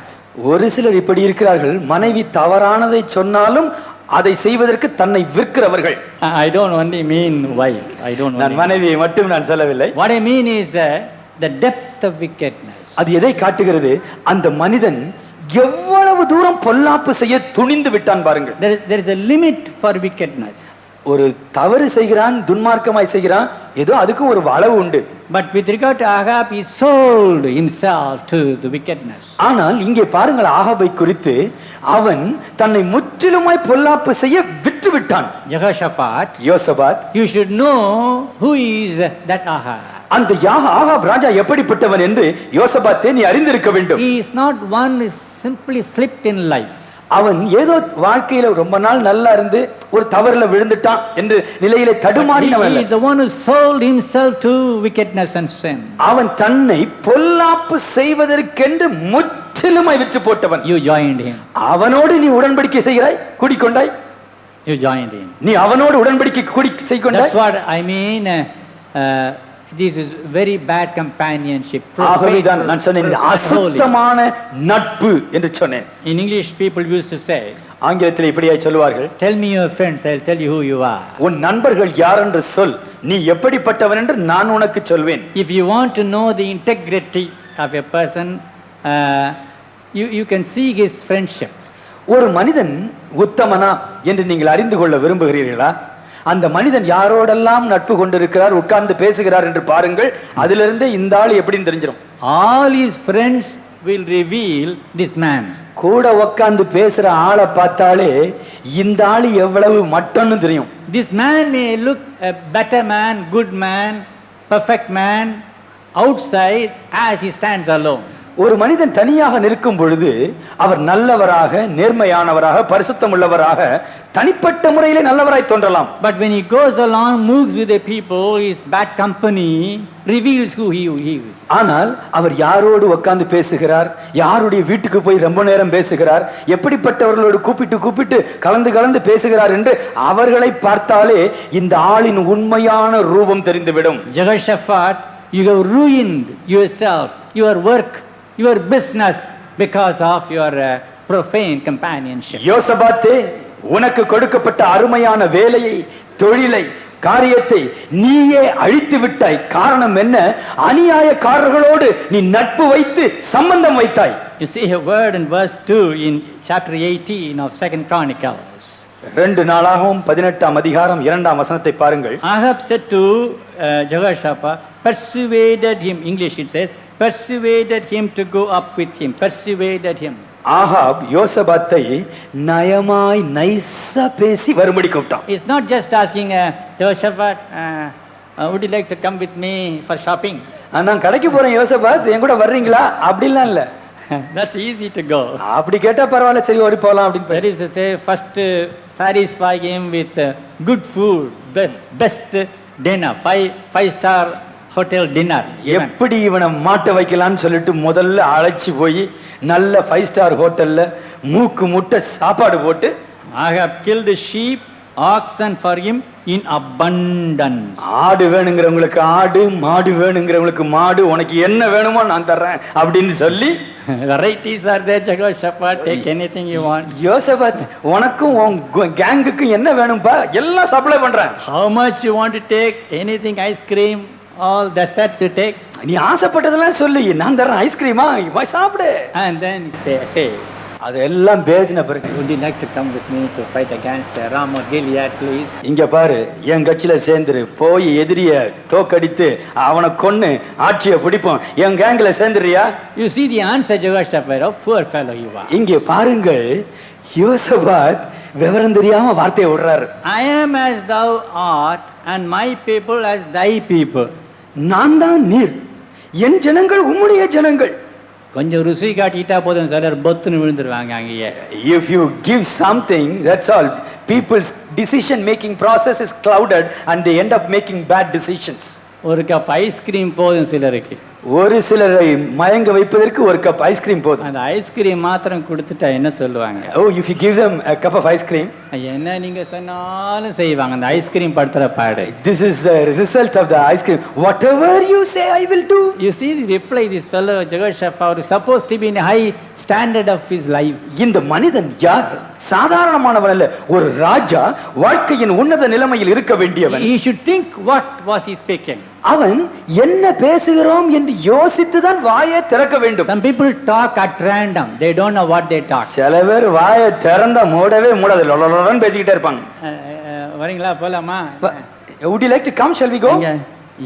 ஒரு சிலர் இப்படி இருக்கிறார்கள், மனைவி தவறானதை சொன்னாலும் அதை செய்வதற்கு தன்னை விற்கிறவர்கள். I don't only mean wife. நான் மனைவியை மட்டும் நான் சொல்லவில்லை. What I mean is the depth of wickedness. அது எதை காட்டுகிறது? அந்த மனிதன் எவ்வளவு தூரம் பொல்லாப்பு செய்ய துணிந்து விட்டான் பாருங்கள். There is a limit for wickedness. ஒரு தவறு செய்கிறான், துன்மார்க்கமாய் செய்கிறான், ஏதோ அதுக்கு ஒரு அளவு உண்டு. But with regard to Ahab, he sold himself to the wickedness. ஆனால் இங்கே பாருங்கள், ஆகாபை குறித்து அவன் தன்னை முற்றிலுமாய் பொல்லாப்பு செய்ய விற்று விட்டான். யோசபாத், you should know who is that Ahab. அந்த ஆகாப் ராஜா எப்படிப்பட்டவன் என்று யோசபாத்தே நீ அறிந்திருக்க வேண்டும். He is not one who simply slipped in life. அவன் ஏதோ வாழ்க்கையில ரொம்ப நாள் நல்லா இருந்து ஒரு தவறுல விழுந்துட்டான் என்று நிலையிலே தடுமாறினவன். He is the one who sold himself to wickedness and sin. அவன் தன்னை பொல்லாப்பு செய்வதற்கென்று முற்றிலுமாய் விற்று போட்டவன். You joined him. அவனோடு நீ உடன்படிக்கை செய்கிறாய், கூடிக்கொண்டாய். You joined him. நீ அவனோடு உடன்படிக்கை செய்துகொண்டாய். That's what I mean. This is very bad companionship. ஆகவேதான் நான் சொன்னேன் அசுத்தமான நட்பு என்று சொன்னேன். In English people used to say, ஆங்கிலத்தில் இப்படியாய் சொல்வார்கள், tell me your friends, I'll tell you who you are. உன் நண்பர்கள் யார் என்று சொல், நீ எப்படிப்பட்டவன் என்று நான் உனக்கு சொல்வேன். If you want to know the integrity of a person, you can see his friendship. ஒரு மனிதன் உத்தமனா என்று நீங்கள் அறிந்து கொள்ள விரும்புகிறீர்களா? அந்த மனிதன் யாரோடெல்லாம் நட்பு கொண்டிருக்கிறார், உட்கார்ந்து பேசுகிறார் என்று பாருங்கள். அதிலிருந்து இந்த ஆள் எப்படின்னு தெரிஞ்சிடும். All his friends will reveal this man. கூட உட்கார்ந்து பேசுற ஆளை பார்த்தாலே இந்த ஆள் எவ்வளவு மட்டம்னு தெரியும். This man may look a better man, good man, perfect man outside as he stands alone. ஒரு மனிதன் தனியாக நிற்கும் பொழுது அவர் நல்லவராக, நேர்மையானவராக, பரிசுத்தம் உள்ளவராக, தனிப்பட்ட முறையிலே நல்லவராய் தோன்றலாம். But when he goes along, moves with the people, his bad company reveals who he is. ஆனால் அவர் யாரோடு உட்கார்ந்து பேசுகிறார், யாருடைய வீட்டுக்கு போய் ரொம்ப நேரம் பேசுகிறார், எப்படிப்பட்டவர்களோடு கூப்பிட்டு கலந்து பேசுகிறார் என்று அவர்களை பார்த்தாலே இந்த ஆளின் உண்மையான ரூபம் தெரிந்துவிடும். Jehoshaphat, you have ruined yourself, your work, your business because of your profane companionship. யோசபாத்தே, உனக்கு கொடுக்கப்பட்ட அருமையான வேலையை, தொழிலை, காரியத்தை நீயே அழித்து விட்டாய். காரணம் என்ன? அநியாயக்காரர்களோடு நீ நட்பு வைத்து சம்பந்தம் வைத்தாய். You see a word in verse 2 in chapter 18 of 2 Chronicles. 2 நாளாகவும் 18ஆம் அதிகாரம் 2ஆம் வசனத்தை பாருங்கள். Ahab said to Jehoshaphat, persuaded him, English it says, persuaded him to go up with him. Persuaded him. Ahab யோசபாத்தை நயமாய் நைஸா பேசி வரும்படி கூப்பிட்டான். He's not just asking Jehoshaphat, would you like to come with me for shopping? நான் கடைக்கு போறேன் யோசபாத், என் கூட வர்றீங்களா? அப்படிலாம் இல்ல. That's easy to go. அப்படி கேட்டா பரவாயில்ல, சரி ஓடி போலாம் அப்படின்னு. That is to say, first satisfy him with good food, best dinner, five-star hotel dinner. எப்படி இவனை மாட்ட வைக்கலாம்னு சொல்லிட்டு முதல்ல அழைச்சி போய் நல்ல 5 ஸ்டார் ஹோட்டல்ல மூக்கு முட்டை சாப்பாடு போட்டு I have killed sheep, oxen for him in abundance. ஆடு வேணுங்கிறவங்களுக்கு ஆடு, மாடு வேணுங்கிறவங்களுக்கு மாடு, உனக்கு என்ன வேணுமோ நான் தர்றேன் அப்படின்னு சொல்லி Varieties are there, Jehoshaphat, take anything you want. யோசபாத், உனக்கும் உன் கேங்குக்கும் என்ன வேணும்பா, எல்லாம் சப்ளை பண்றேன். How much you want to take, anything, ice cream, all desserts you take. நீ ஆசைப்பட்டதெல்லாம் சொல்லி நான் தர்றேன், ஐஸ்கிரீமா போய் சாப்பிடு. And then they say, அதெல்லாம் பேசின பிறகு, would you like to come with me to fight against Ramoth Gilead, please? இங்க பாரு, என் கட்சியில சேர்ந்துரு, போய் எதிரிய தோக்கடித்து அவனை கொன்னு ஆட்சியை பிடிப்போம், என் கேங்ல சேர்ந்துறியா? You see the answer, Jehoshaphat, oh poor fellow you are. இங்கே பாருங்கள், யோசபாத் விவரம் தெரியாம வார்த்தையை விடுறாரு. I am as thou art and my people as thy people. நான் தான் நீர், என் ஜனங்கள் உம்முடைய ஜனங்கள். கொஞ்சம் ருசி காட்டிட்டா போதும், சிலர் பொத்துன்னு விழுந்துருவாங்க அங்கேயே. If you give something, that's all. People's decision making process is clouded and they end up making bad decisions. ஒரு கப் ஐஸ்கிரீம் போதும் சிலருக்கு. ஒரு சிலரை மயங்க வைப்பதற்கு ஒரு கப் ஐஸ்கிரீம் போதும். அந்த ஐஸ்கிரீம் மாத்திரம் கொடுத்துட்டா என்ன சொல்லுவாங்க? Oh, if you give them a cup of ice cream, என்ன நீங்க சொன்னாலும் செய்வாங்க. அந்த ஐஸ்கிரீம் படுத்துற பாடு. this is the result of the ice cream. Whatever you say, I will do. You see the reply this fellow Jehoshaphat is supposed to be in a high standard of his life. இந்த மனிதன் யார்? சாதாரணமானவன் அல்ல, ஒரு ராஜா, வாழ்க்கையின் உன்னத நிலைமையில் இருக்க வேண்டியவன். He should think what was he speaking. அவன் என்ன பேசுகிறோம் என்று யோசித்துதான் வாயை திறக்க வேண்டும். Some people talk at random, they don't know what they talk. சில பேர் வாயை திறந்தா மூடவே மூடாது, லொலொலொலன்னு பேசிக்கிட்டே இருப்பாங்க. வரீங்களா போலாமா? Would you like to come? Shall we go?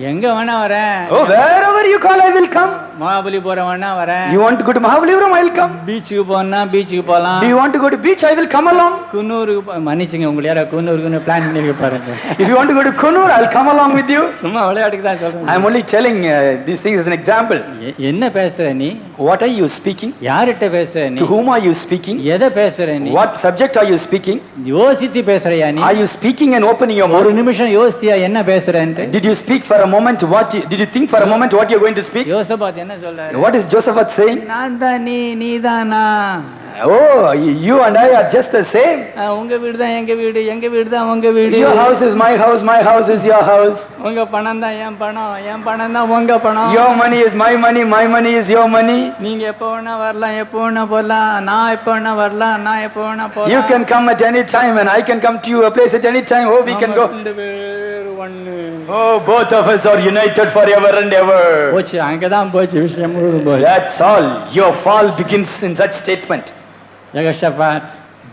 எங்க வேணா வரேன். Oh, wherever you call, I will come. Mahabalipuram வேணா வரேன். You want to go to Mahabalipuram? I will come. பீச்சுக்கு போனா பீச்சுக்கு போலாம். Do you want to go to beach? I will come along. குன்னூருக்கு மன்னிச்சுங்க, உங்களை யாரா குன்னூருக்கு பிளான் பண்ணி பாருங்க. If you want to go to Kunnur, I'll come along with you. சும்மா விளையாட்டுக்கு தான் சொல்றேன். I am only telling these things as an example. என்ன பேசுற நீ? What are you speaking? யார்கிட்ட பேசுற நீ? To whom are you speaking? எதை பேசுற நீ? What subject are you speaking? யோசித்து பேசுறியா நீ? Are you speaking and opening your mouth? ஒரு நிமிஷம் யோசித்தியா என்ன பேசுறேன்னு? Did you speak for a moment? Did you think for a moment what you are going to speak? யோசபாத் என்ன சொல்றாரு? What is Josaphat saying? நான் தான் நீ, நீதானா? Oh, you and I are just the same. உங்க வீடு தான் எங்க வீடு, எங்க வீடு தான் உங்க வீடு. Your house is my house is your house. உங்க பணம் தான் என் பணம், என் பணம் தான் உங்க பணம். Your money is my money is your money. நீங்க எப்போ வேணா வரலாம், எப்போ வேணா போலாம். நான் எப்போ வேணா வரலாம், நான் எப்போ வேணா போலாம். You can come at any time and I can come to you a place at any time. Oh, we can go. Oh, both of us are united forever and ever. போச்சு, அங்கதான் போச்சு விஷயம் முழுதும் போச்சு. That's all. Your fall begins in such statement.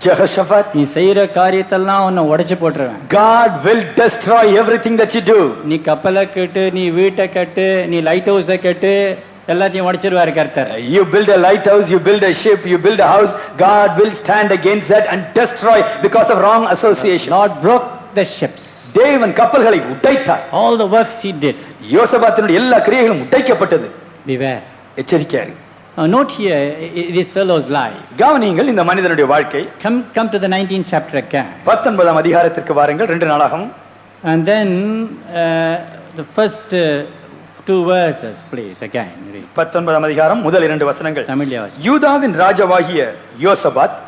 Jehoshaphat, நீ செய்யற காரியத்தெல்லாம் உன்னை உடைச்சு போட்டுருவேன். God will destroy everything that you do. நீ கப்பலை கட்டு, நீ வீட்டை கட்டு, நீ லைட் ஹவுஸை கட்டு, எல்லாத்தையும் உடைச்சிருவாரு கர்த்தர். You build a lighthouse, you build a ship, you build a house, God will stand against that and destroy because of wrong association. Lord broke the ships. தேவன் கப்பல்களை உடைத்தார். All the works he did. யோசபாத்தினுடைய எல்லா கிரியைகளும் உடைக்கப்பட்டது. Beware. எச்சரிக்கையாரு. Note here this fellow's life. கவனியுங்கள் இந்த மனிதனுடைய வாழ்க்கை. Come to the 19th chapter again. 19ஆம் அதிகாரத்திற்கு வாருங்கள். 2 நாளாகவும். And then the first two verses please again read. 19ஆம் அதிகாரம் முதல் 2 வசனங்கள். தமிழ்ல வாசி. யூதாவின் ராஜாவாகிய யோசபாத்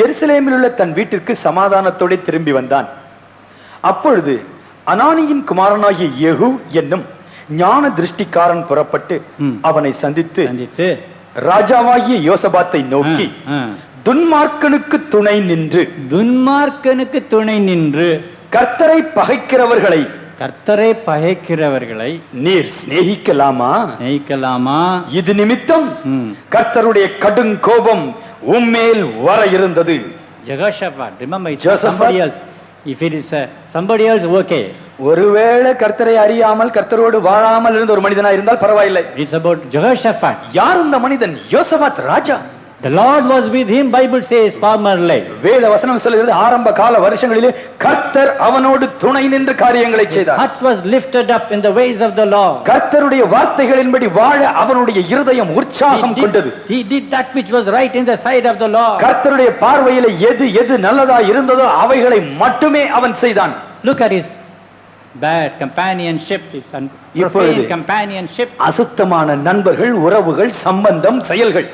எருசலேமில் உள்ள தன் வீட்டிற்கு சமாதானத்தோடு திரும்பி வந்தான். அப்பொழுது அனானியின் குமாரனாகிய யெகூ என்னும் ஞான திருஷ்டிக்காரன் புறப்பட்டு அவனை சந்தித்து ராஜாவாகிய யோசபாத்தை நோக்கி துன்மார்க்கனுக்கு துணை நின்று கர்த்தரை பகைக்கிறவர்களை நீர் சிநேகிக்கலாமா? இது நிமித்தம் கர்த்தருடைய கடும் கோபம் உம்மேல் வர இருந்தது. Jehoshaphat, remember it's somebody else. If it is somebody else, okay. ஒருவேளை கர்த்தரை அறியாமல் கர்த்தரோடு வாழாமல் இருந்த ஒரு மனிதனா இருந்தால் பரவாயில்லை. It's about Jehoshaphat. யார் இந்த மனிதன்? யோசபாத் ராஜா. The Lord was with him, Bible says formerly. வேத வசனம் சொல்கிறது ஆரம்ப கால வருஷங்களிலே கர்த்தர் அவனோடு துணை நின்று காரியங்களை செய்தார். Heart was lifted up in the ways of the Lord. கர்த்தருடைய வார்த்தைகளின்படி வாழ அவனுடைய இருதயம் உற்சாகம் கொண்டது. He did that which was right in the sight of the Lord. கர்த்தருடைய பார்வையிலே எது நல்லதா இருந்ததோ அவைகளை மட்டுமே அவன் செய்தான். Look at his bad companionship, his unprofane companionship. அசுத்தமான நண்பர்கள், உறவுகள், சம்பந்தம், செயல்கள்.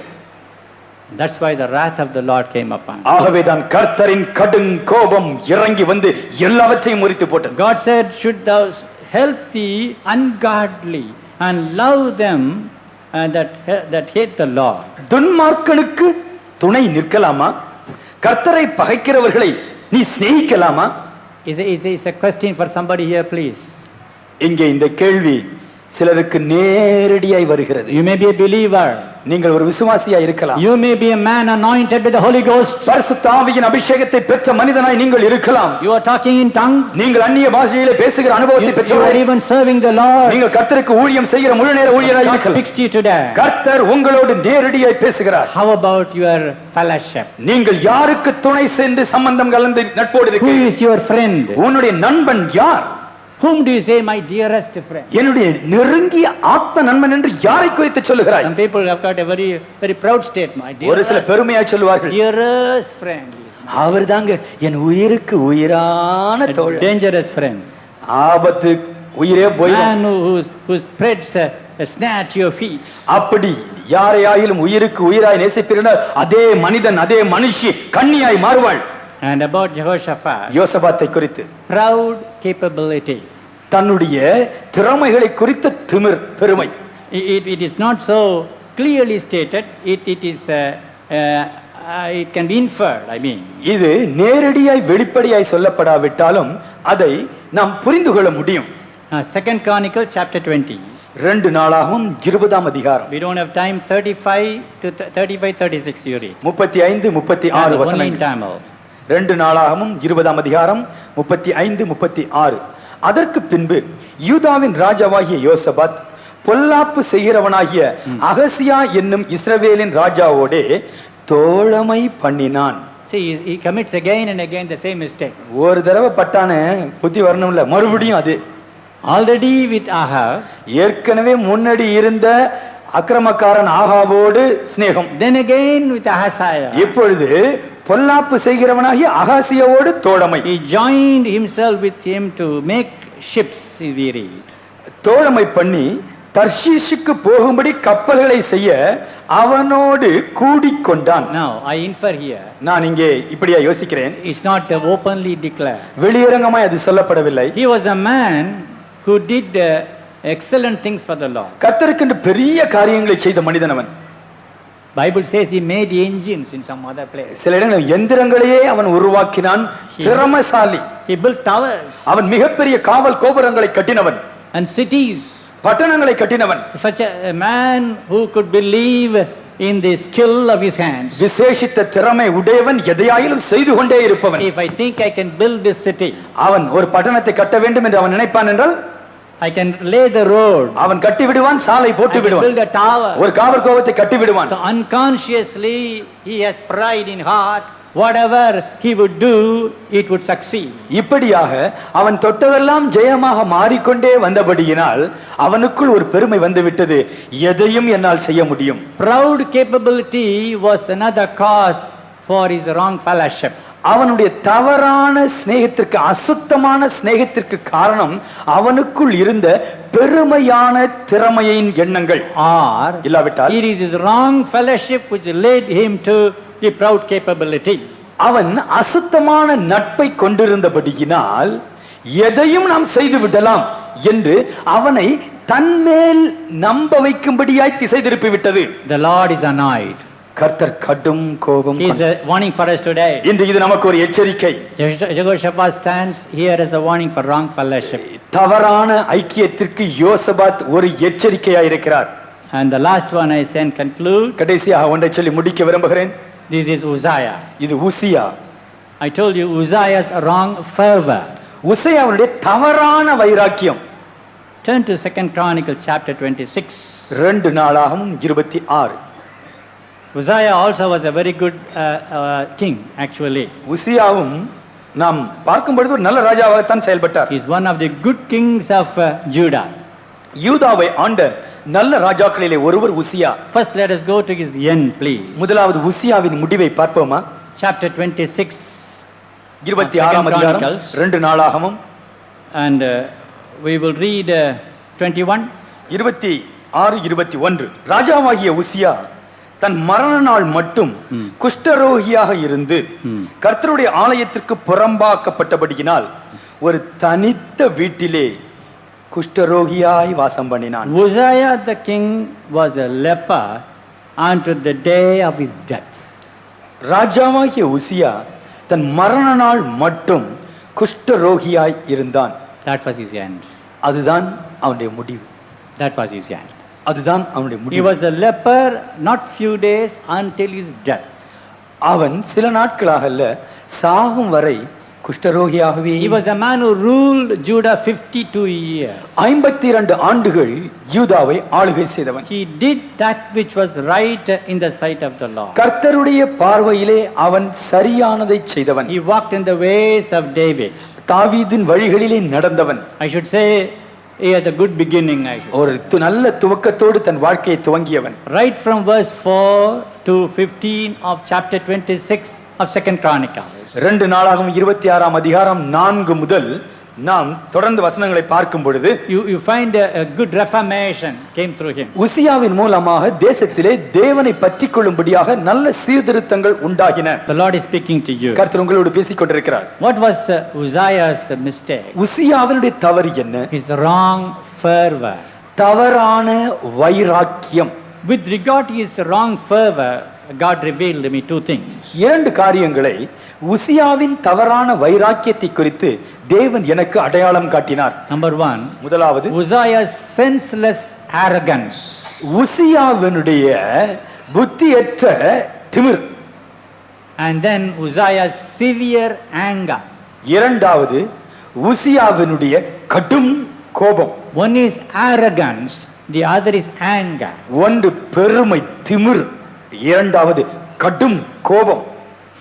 That's why the wrath of the Lord came upon. ஆகவேதான் கர்த்தரின் கடும் கோபம் இறங்கி வந்து எல்லாவற்றையும் முறித்து போட்டது. God said, should thou help the ungodly and love them that hate the Lord. துன்மார்க்கனுக்கு துணை நிற்கலாமா? கர்த்தரை பகைக்கிறவர்களை நீ சிநேகிக்கலாமா? Is a question for somebody here, please. இங்கே இந்த கேள்வி சிலருக்கு நேரடியாய் வருகிறது. You may be a believer. நீங்கள் ஒரு விசுவாசியா இருக்கலாம். You may be a man anointed with the Holy Ghost. பரிசுத்த ஆவியின் அபிஷேகத்தை பெற்ற மனிதனாய் நீங்கள் இருக்கலாம். You are talking in tongues. நீங்கள் அந்நிய பாஷையிலே பேசுகிற அனுபவத்தை பெற்றவர். You are even serving the Lord. நீங்கள் கர்த்தருக்கு ஊழியம் செய்கிற முழு நேர ஊழியராய் God இருக்கலாம். speaks to you today. கர்த்தர் உங்களோடு நேரடியாய் பேசுகிறார். How about your fellowship? நீங்கள் யாருக்கு துணை சேர்ந்து சம்பந்தம் கலந்து நட்போடு Who இருக்கிறீர்கள்? is your friend? உன்னுடைய நண்பன் யார்? Whom do you say my dearest friend? என்னுடைய நெருங்கிய ஆத்ம நண்பன் என்று யாரை குறித்து சொல்லுகிறாய்? Some people have got a very proud statement. ஒரு சில பெருமையாய் சொல்வார்கள், Dearest friend. அவர்தாங்க என் உயிருக்கு உயிரான A தோழன். dangerous friend. ஆபத்து உயிரே போய் Man who spreads a snare at your feet. அப்படி யாரையாயிலும் உயிருக்கு உயிராய் நேசிப்பிருந்தால் அதே மனிதன் அதே மனுஷி கன்னியாய் மாறுவாள். And about Jehoshaphat, யோசபாத்தை குறித்து proud capability. தன்னுடைய திறமைகளை குறித்த திமிர் பெருமை. It is not so clearly stated. It can be inferred. I mean, இது நேரடியாய் வெளிப்படையாய் சொல்லப்படாவிட்டாலும் அதை நாம் புரிந்து கொள்ள முடியும். 2 Chronicles chapter 20. 2 நாளாகவும் 20ஆம் அதிகாரம். We don't have time. 35 to 36 you read. 35 36 Only in வசனங்கள். Tamil. 2 நாளாகவும் 20ஆம் அதிகாரம் 35 36. அதற்கு பின்பு யூதாவின் ராஜாவாகிய யோசபாத் பொல்லாப்பு செய்கிறவனாகிய அகசியா என்னும் இஸ்ரவேலின் ராஜாவோடே தோழமை பண்ணினான். See, he commits again and again the same mistake. ஒரு தடவை பட்டானே புத்தி வரணும்ல, மறுபடியும் அது. Already with Ahab. ஏற்கனவே முன்னாடி இருந்த அக்கிரமக்காரன் ஆகாவோடு சிநேகம். Then again with Ahaziah. இப்பொழுது பொல்லாப்பு செய்கிறவனாகிய அகாசியாவோடு தோழமை. He joined himself with him to make ships, we read. தோழமை பண்ணி தர்ஷீஷுக்கு போகும்படி கப்பல்களை செய்ய அவனோடு கூடிக்கொண்டான். Now I infer here. நான் இங்கே இப்படியா யோசிக்கிறேன். It's not openly declared. வெளியரங்கமாய் அது சொல்லப்படவில்லை. He was a man who did excellent things for the Lord. கர்த்தருக்கென்று பெரிய காரியங்களை செய்த மனிதன் அவன். Bible says he made engines in some other place. சில இடங்களில் எந்திரங்களையே அவன் உருவாக்கினான். திறமைசாலி. He built towers. அவன் மிகப்பெரிய காவல் கோபுரங்களை கட்டினவன். And cities. பட்டணங்களை கட்டினவன். Such a man who could believe in the skill of his hands. விசேஷித்த திறமை உடையவன், எதையாயிலும் செய்து கொண்டே இருப்பவன். If I think I can build this city, அவன் ஒரு பட்டணத்தை கட்ட வேண்டும் என்று அவன் நினைப்பான் என்றால் I can lay the road. அவன் கட்டி விடுவான், சாலை போட்டு I can விடுவான், build a tower. ஒரு காவல் கோபத்தை கட்டி விடுவான். So unconsciously he has pride in heart. Whatever he would do, it would succeed. இப்படியாக அவன் தொட்டதெல்லாம் ஜெயமாக மாறிக்கொண்டே வந்தபடியினால் அவனுக்குள் ஒரு பெருமை வந்துவிட்டது, எதையும் என்னால் செய்ய முடியும். Proud capability was another cause for his wrong fellowship. அவனுடைய தவறான சிநேகத்திற்கு, அசுத்தமான சிநேகத்திற்கு காரணம் அவனுக்குள் இருந்த பெருமையான திறமையின் எண்ணங்கள். Or இல்லாவிட்டால் it is his wrong fellowship which led him to the proud capability. அவன் அசுத்தமான நட்பை கொண்டிருந்தபடியினால் எதையும் நாம் செய்து விடலாம் என்று அவனை தன்மேல் நம்ப வைக்கும்படியாய் திசை திருப்பி விட்டது. The Lord is annoyed. கர்த்தர் கடும் கோபம். He is a warning for us today. இன்று இது நமக்கு ஒரு எச்சரிக்கை. Jehoshaphat stands here as a warning for wrong fellowship. தவறான ஐக்கியத்திற்கு யோசபாத் ஒரு எச்சரிக்கையாய் இருக்கிறார். And the last one I can conclude. கடைசியாக ஒன்றை சொல்லி முடிக்க விரும்புகிறேன். This is Uzziah. இது உசியா. I told you Uzziah's wrong fervor. உசியாவுடைய தவறான வைராக்கியம். Turn to 2 Chronicles chapter 26. 2 நாளாகவும் 26. Uzziah also was a very good king actually. உசியாவும் நாம் பார்க்கும் பொழுது ஒரு நல்ல ராஜாவாகத்தான் செயல்பட்டார். He is one of the good kings of Judah. யூதாவை ஆண்ட நல்ல ராஜாக்களிலே ஒருவர் உசியா. First let us go to his end please. முதலாவது உசியாவின் முடிவை பார்ப்போமா? Chapter 26. 26ஆம் அதிகாரம் 2 நாளாகவும். And we will read 21. 26 21. ராஜாவாகிய உசியா தன் மரண நாள் மட்டும் குஷ்டரோகியாக இருந்து கர்த்தருடைய ஆலயத்திற்கு புறம்பாக்கப்பட்டபடியினால் ஒரு தனித்த வீட்டிலே குஷ்டரோகியாய் வாசம் பண்ணினான். Uzziah the king was a leper unto the day of his death. ராஜாவாகிய உசியா தன் மரண நாள் மட்டும் குஷ்டரோகியாய் இருந்தான். That was his end. அதுதான் அவனுடைய முடிவு. That was his end. அதுதான் அவனுடைய He முடிவு. was a leper not few days until his death. அவன் சில நாட்களாக அல்ல, சாகும் வரை குஷ்டரோகியாகவே. He was a man who ruled Judah 52 years. 52 ஆண்டுகள் யூதாவை ஆளுகை செய்தவன். He did that which was right in the sight of the Lord. கர்த்தருடைய பார்வையிலே அவன் சரியானதை செய்தவன். He walked in the ways of David. தாவீதின் வழிகளிலே நடந்தவன். I should say he had a good beginning. I should ஒரு நல்ல துவக்கத்தோடு தன் வாழ்க்கையை துவங்கியவன். Right from verse 4 to 15 of chapter 26 of 2nd Chronicles. 2 நாளாகவும் 26ஆம் அதிகாரம் 4 முதல் நாம் தொடர்ந்து வசனங்களை பார்க்கும் பொழுது You find a good reformation came through him. உசியாவின் மூலமாக தேசத்திலே தேவனை பற்றிக் கொள்ளும்படியாக நல்ல சீர்திருத்தங்கள் உண்டாகின. The Lord is speaking to you. கர்த்தர் உங்களோடு பேசிக் கொண்டிருக்கிறார். What was Uzziah's mistake? உசியாவினுடைய தவறு என்ன? His wrong fervor. தவறான வைராக்கியம். With regard to his wrong fervor, God revealed to me two things. 2 காரியங்களை உசியாவின் தவறான வைராக்கியத்தை குறித்து தேவன் எனக்கு அடையாளம் காட்டினார். Number 1, முதலாவது Uzziah's senseless arrogance. உசியாவினுடைய புத்தியற்ற திமிர். And then Uzziah's severe anger. இரண்டாவது உசியாவினுடைய கடும் கோபம். One is arrogance, the other is anger. ஒன்று பெருமை திமிர், இரண்டாவது கடும் கோபம்.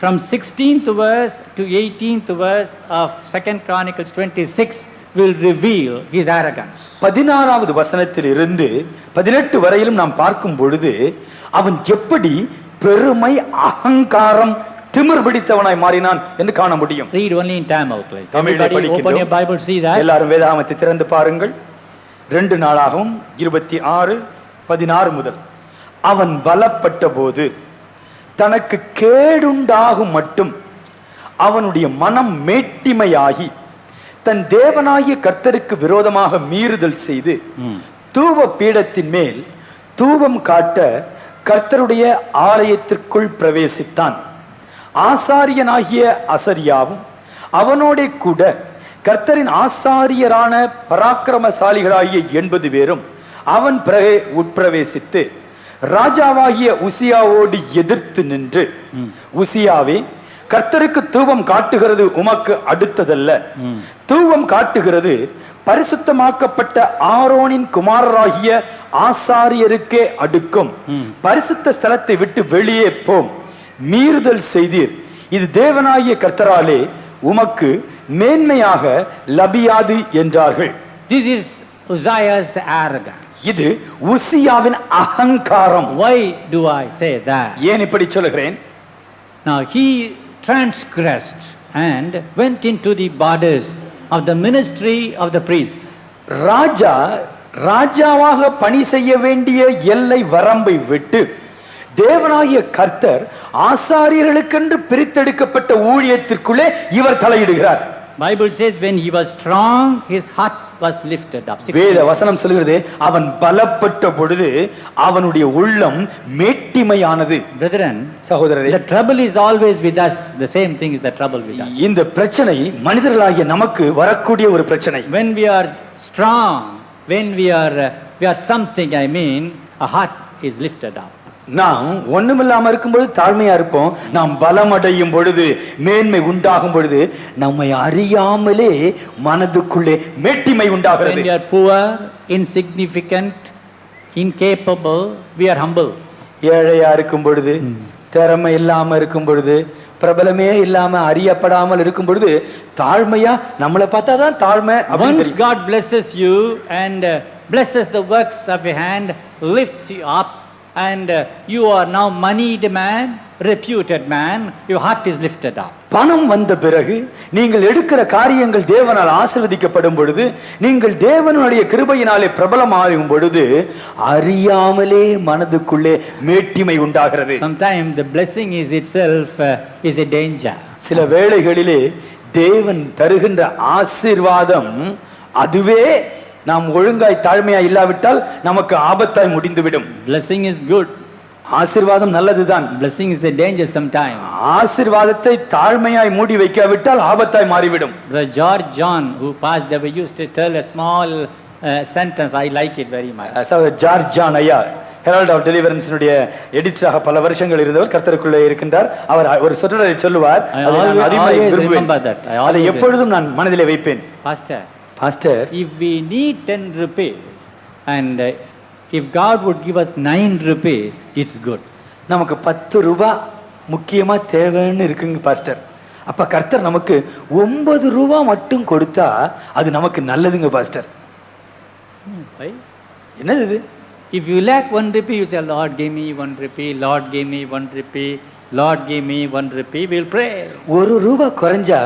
From 16th verse to 18th verse of 2nd Chronicles 26 will reveal his arrogance. 16வது வசனத்தில் இருந்து 18 வரையிலும் நாம் பார்க்கும் பொழுது அவன் எப்படி பெருமை அகங்காரம் திமிர் பிடித்தவனாய் மாறினான் என்று காண முடியும். Read only in Tamil, please. தமிழிலே Everybody open your Bible, see that. எல்லாரும் வேதாகமத்தை திறந்து பாருங்கள். 2 நாளாகவும் 26:16 முதல். அவன் பலப்பட்ட போது தனக்கு கேடுண்டாகும் மட்டும் அவனுடைய மனம் மேட்டிமையாகி தன் தேவனாகிய கர்த்தருக்கு விரோதமாக மீறுதல் செய்து தூப பீடத்தின் மேல் தூபம் காட்ட கர்த்தருடைய ஆலயத்திற்குள் பிரவேசித்தான். ஆசாரியனாகிய அசரியாவும் அவனோட கூட கர்த்தரின் ஆசாரியரான பராக்கிரமசாலிகளாகிய 80 பேரும் அவன் உட்பிரவேசித்து ராஜாவாகிய உசியாவோடு எதிர்த்து நின்று, உசியாவே, கர்த்தருக்கு தூபம் காட்டுகிறது உமக்கு அடுத்ததல்ல, தூபம் காட்டுகிறது பரிசுத்தமாக்கப்பட்ட ஆரோனின் குமாரராகிய ஆசாரியருக்கே அடுக்கும், பரிசுத்த ஸ்தலத்தை விட்டு வெளியே போம், மீறுதல் செய்தீர், இது தேவனாகிய கர்த்தராலே உமக்கு மேன்மையாக லபியாது என்றார்கள். This is Uzziah's arrogance. இது உசியாவின் அகங்காரம். Why do I say that? ஏன் இப்படி சொல்கிறேன்? Now he transgressed and went into the borders of the ministry of the priests. ராஜாவாக பணி செய்ய வேண்டிய எல்லை வரம்பை விட்டு தேவனாகிய கர்த்தர் ஆசாரியர்களுக்கென்று பிரித்தெடுக்கப்பட்ட ஊழியத்திற்குள்ளே இவர் தலையிடுகிறார். Bible says when he was strong, his heart was lifted up. வேத வசனம் சொல்கிறது அவன் பலப்பட்ட பொழுது அவனுடைய உள்ளம் மேட்டிமையானது. Brethren, சகோதரரே, the trouble is always with us. The same thing is the trouble with us. இந்த பிரச்சனை மனிதர்களாகிய நமக்கு வரக்கூடிய ஒரு பிரச்சனை. When we are strong, when we are something, I mean, our heart is lifted up. நாம் ஒண்ணுமில்லாம இருக்கும் பொழுது தாழ்மையா இருப்போம். நாம் பலமடையும் பொழுது, மேன்மை உண்டாகும் பொழுது நம்மை அறியாமலே மனதுக்குள்ளே மேட்டிமை உண்டாகிறது. When we are poor, insignificant, incapable, we are humble. ஏழையா இருக்கும் பொழுது, திறமை இல்லாம இருக்கும் பொழுது, பிரபலமே இல்லாம அறியப்படாமல் இருக்கும் பொழுது தாழ்மையா நம்மளை பார்த்தாதான் தாழ்மை. Once God blesses you and blesses the works of your hand, lifts you up and you are now moneyed man, reputed man, your heart is lifted up. பணம் வந்த பிறகு நீங்கள் எடுக்கிற காரியங்கள் தேவனால் ஆசீர்வதிக்கப்படும் பொழுது, நீங்கள் தேவனுடைய கிருபையினாலே பிரபலமாகும் பொழுது அறியாமலே மனதுக்குள்ளே மேட்டிமை உண்டாகிறது. Sometimes the blessing is itself is a danger. சில வேளைகளிலே தேவன் தருகின்ற ஆசீர்வாதம் அதுவே நாம் ஒழுங்காய் தாழ்மையாய் இல்லாவிட்டால் நமக்கு ஆபத்தாய் முடிந்துவிடும். Blessing is good. ஆசீர்வாதம் நல்லதுதான். Blessing is a danger sometimes. ஆசீர்வாதத்தை தாழ்மையாய் மூடி வைக்காவிட்டால் ஆபத்தாய் மாறிவிடும். The George John who passed away used to tell a small sentence. I like it very much. George John ஐயா ஹெரால்ட் ஆஃப் டெலிவரன்ஸினுடைய எடிட்டராக பல வருஷங்கள் இருந்தவர், கர்த்தருக்குள்ளே இருக்கின்றார். அவர் ஒரு சொற்றொடரை சொல்லுவார், அதை எப்பொழுதும் நான் மனதிலே வைப்பேன். Pastor, if we need 10 rupees and if God would give us 9 rupees, it's good. நமக்கு 10 ரூபாய் முக்கியமா தேவைன்னு இருக்குங்க பாஸ்டர். அப்ப கர்த்தர் நமக்கு 9 ரூபாய் மட்டும் கொடுத்தா அது நமக்கு நல்லதுங்க பாஸ்டர். என்னது இது? If you lack 1 rupee, you say, Lord, give me 1 rupee, Lord, give me 1 rupee, Lord, give me 1 rupee, we'll pray. 1 ரூபாய் குறைஞ்சா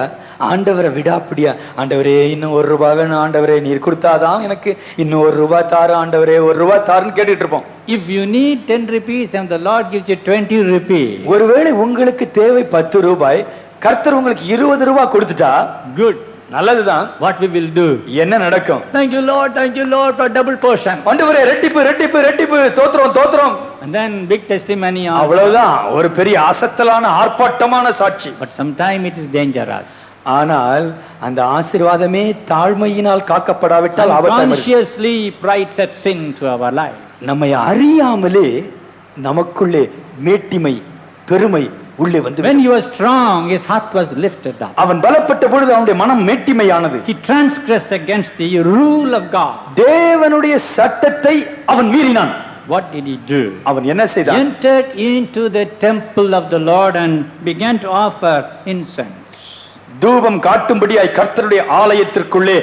ஆண்டவரை விடாப்பிடியா, ஆண்டவரே இன்னும் 1 ரூபாய் வேணும், ஆண்டவரே நீர் கொடுத்தாதான் எனக்கு இன்னும் 1 ரூபாய் தாரு, ஆண்டவரே 1 ரூபாய் தாருன்னு கேட்டுட்டு இருப்போம். If you need 10 rupees and the Lord gives you 20 rupees, ஒருவேளை உங்களுக்கு தேவை 10 ரூபாய், கர்த்தர் உங்களுக்கு 20 ரூபாய் கொடுத்துட்டா good, நல்லதுதான். what we will do? என்ன நடக்கும்? Thank you Lord for double portion. ஆண்டவரே ரெட்டிப்பு ரெட்டிப்பு ரெட்டிப்பு தோத்திரம் தோத்திரம். And then big testimony. அவ்வளவுதான், ஒரு பெரிய அசத்தலான ஆர்ப்பாட்டமான சாட்சி. But sometimes it is dangerous. ஆனால் அந்த ஆசீர்வாதமே தாழ்மையினால் காக்கப்படாவிட்டால் unconsciously pride sets into our life. நம்மை அறியாமலே நமக்குள்ளே மேட்டிமை பெருமை உள்ளே வந்து, when he was strong his heart was lifted up. அவன் பலப்பட்ட பொழுது அவனுடைய மனம் மேட்டிமையானது. he transgressed against the rule of God. தேவனுடைய சட்டத்தை அவன் மீறினான். what did he do? அவன் என்ன செய்தான்? entered into the temple of the Lord and began to offer incense. தூபம் காட்டும்படியாய் கர்த்தருடைய ஆலயத்திற்குள்ளே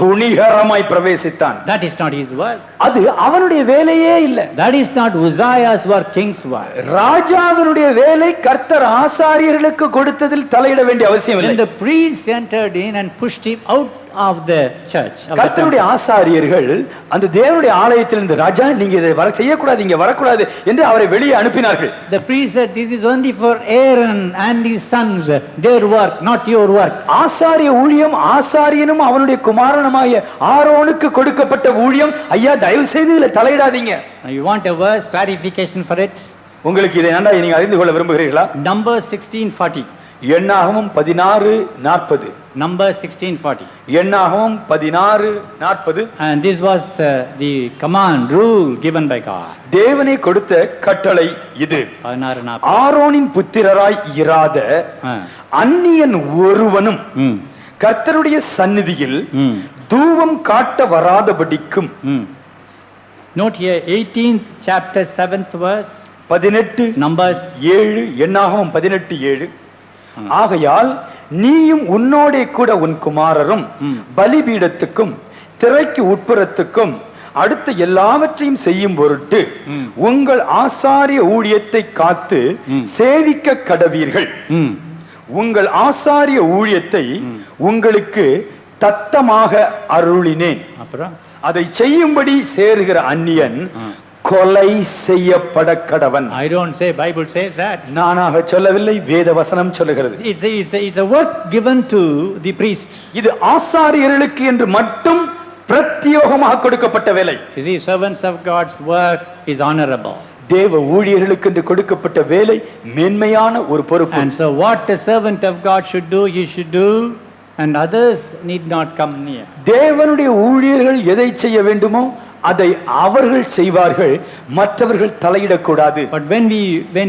துணிகரமாய் பிரவேசித்தான். that is not his work. அது அவனுடைய வேலையே இல்ல. that is not Uzziah's work, king's work. ராஜாவினுடைய வேலை கர்த்தர் ஆசாரியர்களுக்கு கொடுத்ததில் தலையிட வேண்டிய அவசியம் இல்லை. when the priests entered in and pushed him out of the church, கர்த்தருடைய ஆசாரியர்கள் அந்த தேவனுடைய ஆலயத்திலிருந்து, ராஜா நீங்க இதை வர செய்யக்கூடாது, இங்க வரக்கூடாது என்று அவரை வெளியே அனுப்பினார்கள். the priest said, this is only for Aaron and his sons, their work, not your work. ஆசாரிய ஊழியம் ஆசாரியனும் அவனுடைய குமாரனுமாகிய ஆரோனுக்கு கொடுக்கப்பட்ட ஊழியம். ஐயா தயவு செய்து இதுல தலையிடாதீங்க. you want a verse clarification for it? உங்களுக்கு இதை நன்றாக நீங்க அறிந்து கொள்ள விரும்புகிறீர்களா? Numbers 16:40. எண்ணாகமம் 16:40. Numbers 16:40. எண்ணாகமம் 16:40. and this was the command, rule given by God. தேவனே கொடுத்த கட்டளை இது. 16:40. ஆரோனின் புத்திரராய் இராத அந்நியன் ஒருவனும் கர்த்தருடைய சந்நிதியில் தூபம் காட்ட வராதபடிக்கும். note here 18th chapter 7th verse. 18 Numbers 7. எண்ணாகமம் 18:7. ஆகையால் நீயும் உன்னோடே கூட உன் குமாரரும் பலிபீடத்துக்கும் திரைக்கு உட்புறத்துக்கும் அடுத்த எல்லாவற்றையும் செய்யும் பொருட்டு உங்கள் ஆசாரிய ஊழியத்தை காத்து சேவிக்க கடவீர்கள். உங்கள் ஆசாரிய ஊழியத்தை உங்களுக்கு தத்தமாக அருளினேன். அப்புறம் அதை செய்யும்படி சேருகிற அந்நியன் கொலை செய்யப்பட கடவன். I don't say, Bible says that. நானாக சொல்லவில்லை, வேத வசனம் சொல்லுகிறது. It's a work given to the priest. இது ஆசாரியர்களுக்கு என்று மட்டும் பிரத்யேகமாக கொடுக்கப்பட்ட வேலை. You see, servants of God's work is honorable. தேவ ஊழியர்களுக்கு என்று கொடுக்கப்பட்ட வேலை மேன்மையான ஒரு பொறுப்பு. And so what a servant of God should do, he should do, and others need not come near. தேவனுடைய ஊழியர்கள் எதை செய்ய வேண்டுமோ அதை அவர்கள் செய்வார்கள், மற்றவர்கள் தலையிடக்கூடாது. But when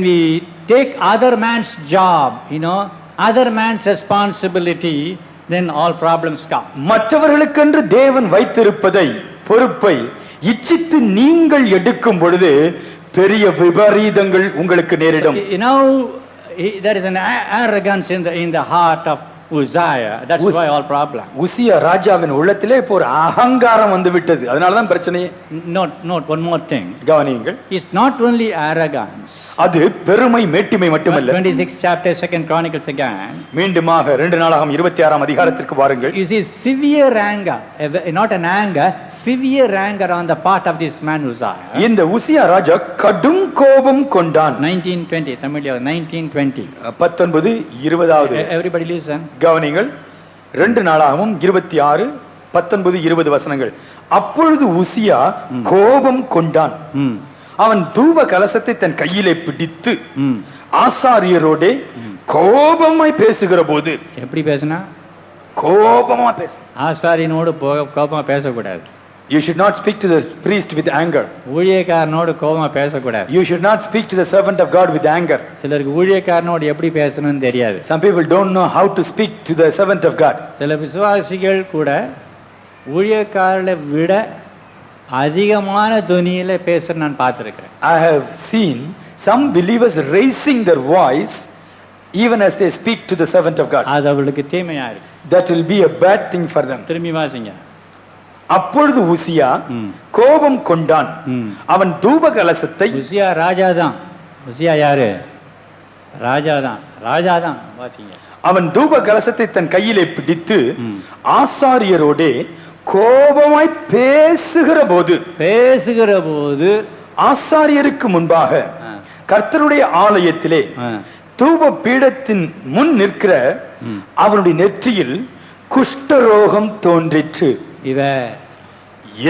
we take other man's job, other man's responsibility, then all problems come. மற்றவர்களுக்கென்று தேவன் வைத்திருப்பதை, பொறுப்பை இச்சித்து நீங்கள் எடுக்கும் பொழுது பெரிய விபரீதங்கள் உங்களுக்கு நேரிடும். There is an arrogance in the heart of Uzziah. That's why all problem. உசியா ராஜாவின் உள்ளத்திலே இப்போ ஒரு அகங்காரம் வந்து விட்டது. அதனாலதான் பிரச்சனையே. Note one more thing. கவனியுங்கள். It's not only arrogance. அது பெருமை மேட்டிமை மட்டுமல்ல. 26 chapter 2nd Chronicles again. மீண்டுமாக 2 நாளாகம் 26ஆம் அதிகாரத்திற்கு வாருங்கள். You see severe anger, not an anger, severe anger on the part of this man Uzziah. இந்த உசியா ராஜா கடும் கோபம் கொண்டான். 1920 தமிழ்ல 1920. 19 20வது. Everybody listen. கவனிங்கள். 2 நாளாகவும் 26 19 20 வசனங்கள். அப்பொழுது உசியா கோபம் கொண்டான். அவன் தூப கலசத்தை தன் கையிலே பிடித்து ஆசாரியரோடே கோபமாய் பேசுகிற போது. எப்படி பேசினா? கோபமா பேச. ஆசாரியனோடு கோபமா பேசக்கூடாது. You should not speak to the priest with anger. ஊழியக்காரனோடு கோபமா பேசக்கூடாது. You should not speak to the servant of God with anger. சிலருக்கு ஊழியக்காரனோடு எப்படி பேசணும்னு தெரியாது. Some people don't know how to speak to the servant of God. சில விசுவாசிகள் கூட ஊழியக்காரரை விட அதிகமான துணியில பேச நான் பார்த்திருக்கிறேன். I have seen some believers raising their voice even as they speak to the servant of God. அது அவங்களுக்கு தீமையா இருக்கு. That will be a bad thing for them. திரும்பி வாசிங்க. அப்பொழுது உசியா கோபம் கொண்டான். அவன் தூப கலசத்தை. உசியா ராஜாதான். உசியா யாரு? ராஜாதான். ராஜாதான். வாசிங்க. அவன் தூப கலசத்தை தன் கையிலே பிடித்து ஆசாரியரோடே கோபமாய் பேசுகிற போது ஆசாரியருக்கு முன்பாக கர்த்தருடைய ஆலயத்திலே தூப பீடத்தின் முன் நிற்கிற அவனுடைய நெற்றியில் குஷ்டரோகம் தோன்றிற்று.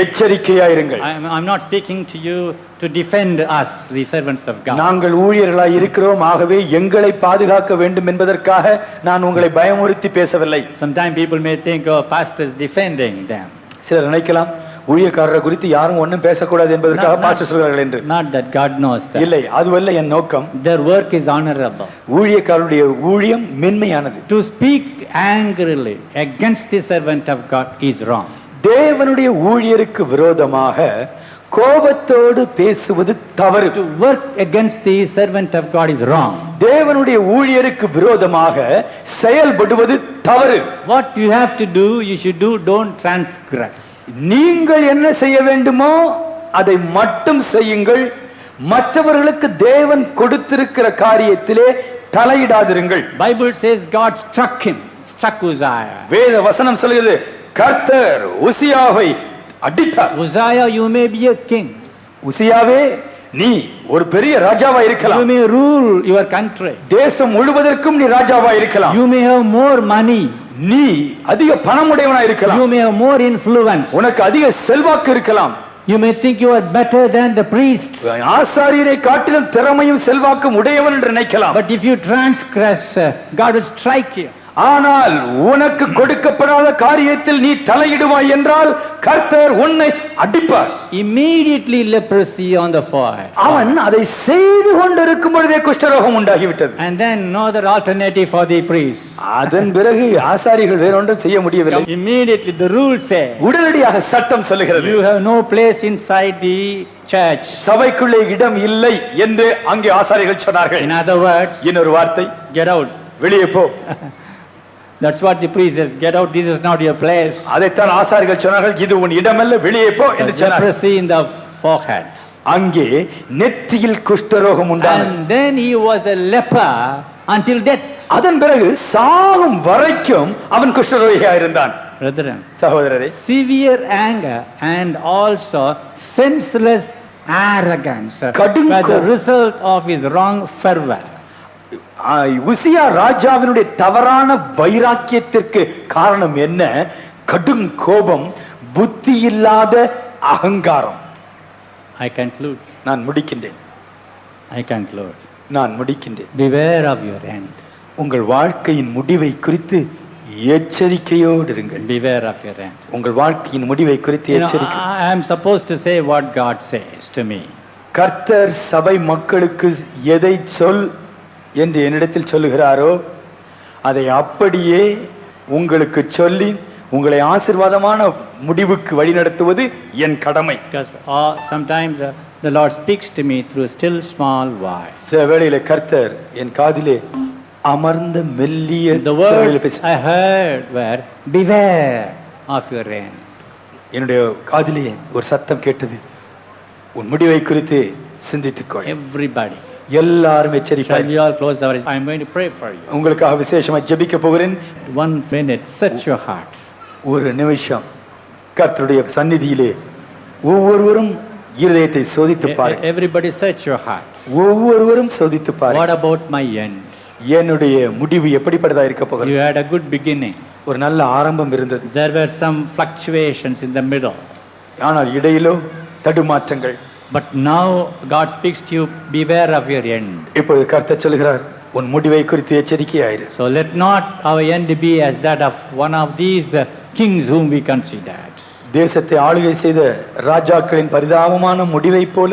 எச்சரிக்கையாயிருங்கள். I'm not speaking to you to defend us, the servants of God. நாங்கள் ஊழியர்களாய் இருக்கிறோம், ஆகவே எங்களை பாதுகாக்க வேண்டும் என்பதற்காக நான் உங்களை பயமுறுத்தி பேசவில்லை. Sometimes people may think, oh, pastors defending them. சிலர் நினைக்கலாம் ஊழியக்காரரை குறித்து யாரும் ஒன்றும் பேசக்கூடாது என்பதற்காக பாஸ்டர் சொல்கிறார்கள் என்று. Not that God knows that. இல்லை, அதுவல்ல என் நோக்கம். Their work is honorable. ஊழியக்காரருடைய ஊழியம் மென்மையானது. To speak angrily against the servant of God is wrong. தேவனுடைய ஊழியருக்கு விரோதமாக கோபத்தோடு பேசுவது தவறு. To work against the servant of God is wrong. தேவனுடைய ஊழியருக்கு விரோதமாக செயல்படுவது தவறு. What you have to do, you should do, don't transgress. நீங்கள் என்ன செய்ய வேண்டுமோ அதை மட்டும் செய்யுங்கள். மற்றவர்களுக்கு தேவன் கொடுத்திருக்கிற காரியத்திலே தலையிடாதிருங்கள். Bible says God struck Uzziah. வேத வசனம் சொல்கிறது கர்த்தர் உசியாவை அடித்தார். Uzziah, you may be a king. உசியாவே, நீ ஒரு பெரிய ராஜாவா இருக்கலாம். You may rule your country. தேசம் முழுவதற்கும் நீ ராஜாவா இருக்கலாம். You may have more money. நீ அதிக பணமுடையவனா இருக்கலாம். You may have more influence. உனக்கு அதிக செல்வாக்கு இருக்கலாம். You may think you are better than the priest. ஆசாரியரை காட்டிலும் திறமையும் செல்வாக்கும் உடையவன் என்று நினைக்கலாம். But if you transgress, God will strike you. ஆனால் உனக்கு கொடுக்கப்படாத காரியத்தில் நீ தலையிடுவாய் என்றால் கர்த்தர் உன்னை அடிப்பார். Immediately leprosy on the forehead. அவன் அதை செய்து கொண்டிருக்கும் பொழுதே குஷ்டரோகம் உண்டாகிவிட்டது. And then no other alternative for the priest. அதன் பிறகு ஆசாரிகள் வேற ஒன்றும் செய்ய முடியவில்லை. Immediately the rule says, உடனடியாக சட்டம் சொல்லுகிறது, you have no place inside the church. சபைக்குள்ளே இடம் இல்லை என்று அங்கே ஆசாரிகள் சொன்னார்கள். In other words, இன்னொரு வார்த்தை, get out. வெளியே போ. That's what the priest says, get out, this is not your place. அதைத்தான் ஆசாரிகள் சொன்னார்கள், இது உன் இடமல்ல, வெளியே போ என்று சொன்னார்கள். Leprosy in the forehead. அங்கே நெற்றியில் குஷ்டரோகம் உண்டானது. And then he was a leper until death. அதன் பிறகு சாகும் வரைக்கும் அவன் குஷ்டரோகியாக இருந்தான். Brethren, சகோதரரே, severe anger and also senseless arrogance were the result of his wrong fervor. உசியா ராஜாவினுடைய தவறான வைராக்கியத்திற்கு காரணம் என்ன? கடும் கோபம், புத்தி இல்லாத அகங்காரம். I conclude. நான் முடிக்கின்றேன். நான் முடிக்கின்றேன். Beware of your end. உங்கள் வாழ்க்கையின் முடிவை குறித்து எச்சரிக்கையோடு இருங்கள். Beware of your end. உங்கள் வாழ்க்கையின் முடிவை குறித்து எச்சரிக்கை. I am supposed to say what God says to me. கர்த்தர் சபை மக்களுக்கு எதை சொல் என்று என்னிடத்தில் சொல்லுகிறாரோ அதை அப்படியே உங்களுக்கு சொல்லி உங்களை ஆசீர்வாதமான முடிவுக்கு வழிநடத்துவது என் கடமை. Because sometimes the Lord speaks to me through a still small voice. சில வேளையிலே கர்த்தர் என் காதிலே அமர்ந்த மெல்லிய The words I heard were, beware of your end. என்னுடைய காதிலே ஒரு சத்தம் கேட்டது, உன் முடிவை குறித்து சிந்தித்துக்கொள். Everybody. எல்லாரும் Shall எச்சரிப்பார். we all close our eyes? I'm going to pray for you. உங்களுக்காக விசேஷமா ஜெபிக்க போகிறேன். 1 minute, search your heart. ஒரு நிமிஷம் கர்த்தருடைய சந்நிதியிலே ஒவ்வொருவரும் இருதயத்தை சோதித்து பாருங்கள். Everybody search your heart. ஒவ்வொருவரும் சோதித்து What பாருங்கள். about my end? என்னுடைய முடிவு எப்படிப்பட்டதா இருக்க You போகிறது? had a good beginning. ஒரு நல்ல ஆரம்பம் இருந்தது, There were some fluctuations in the middle. ஆனால் இடையிலோ தடுமாற்றங்கள். But now God speaks to you, beware of your end. இப்பொழுது கர்த்தர் சொல்கிறார், உன் முடிவை குறித்து எச்சரிக்கையாயிரு. So let not our end be as that of one of these kings whom we considered. தேசத்தை ஆளுகை செய்த ராஜாக்களின் பரிதாபமான முடிவைப் போல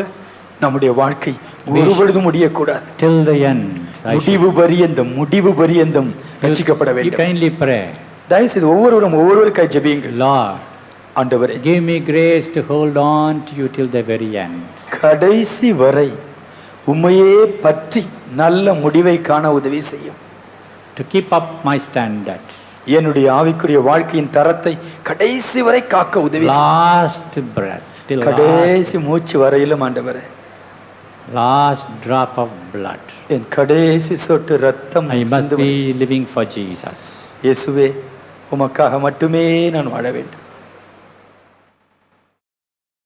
நம்முடைய வாழ்க்கை ஒருபொழுதும் முடியக்கூடாது. Till the end. முடிவு பரியந்தம் ரட்சிக்கப்பட You வேண்டும். kindly pray, தயவு செய்து ஒவ்வொருவருக்காய் ஜெபியுங்கள். Lord, ஆண்டவரே, give me grace to hold on to you till the very end. கடைசி வரை உம்மையே பற்றி நல்ல முடிவை காண உதவி செய்யும். To keep up my standard. என்னுடைய ஆவிக்குரிய வாழ்க்கையின் தரத்தை கடைசி வரை காக்க உதவி செய்யும். Last breath. Till கடைசி மூச்சு வரையிலும் ஆண்டவரே, last drop of blood. என் கடைசி சொட்டு ரத்தம் I must சிந்தும். be living for Jesus. இயேசுவே, உமக்காக மட்டுமே நான் வாழ வேண்டும்.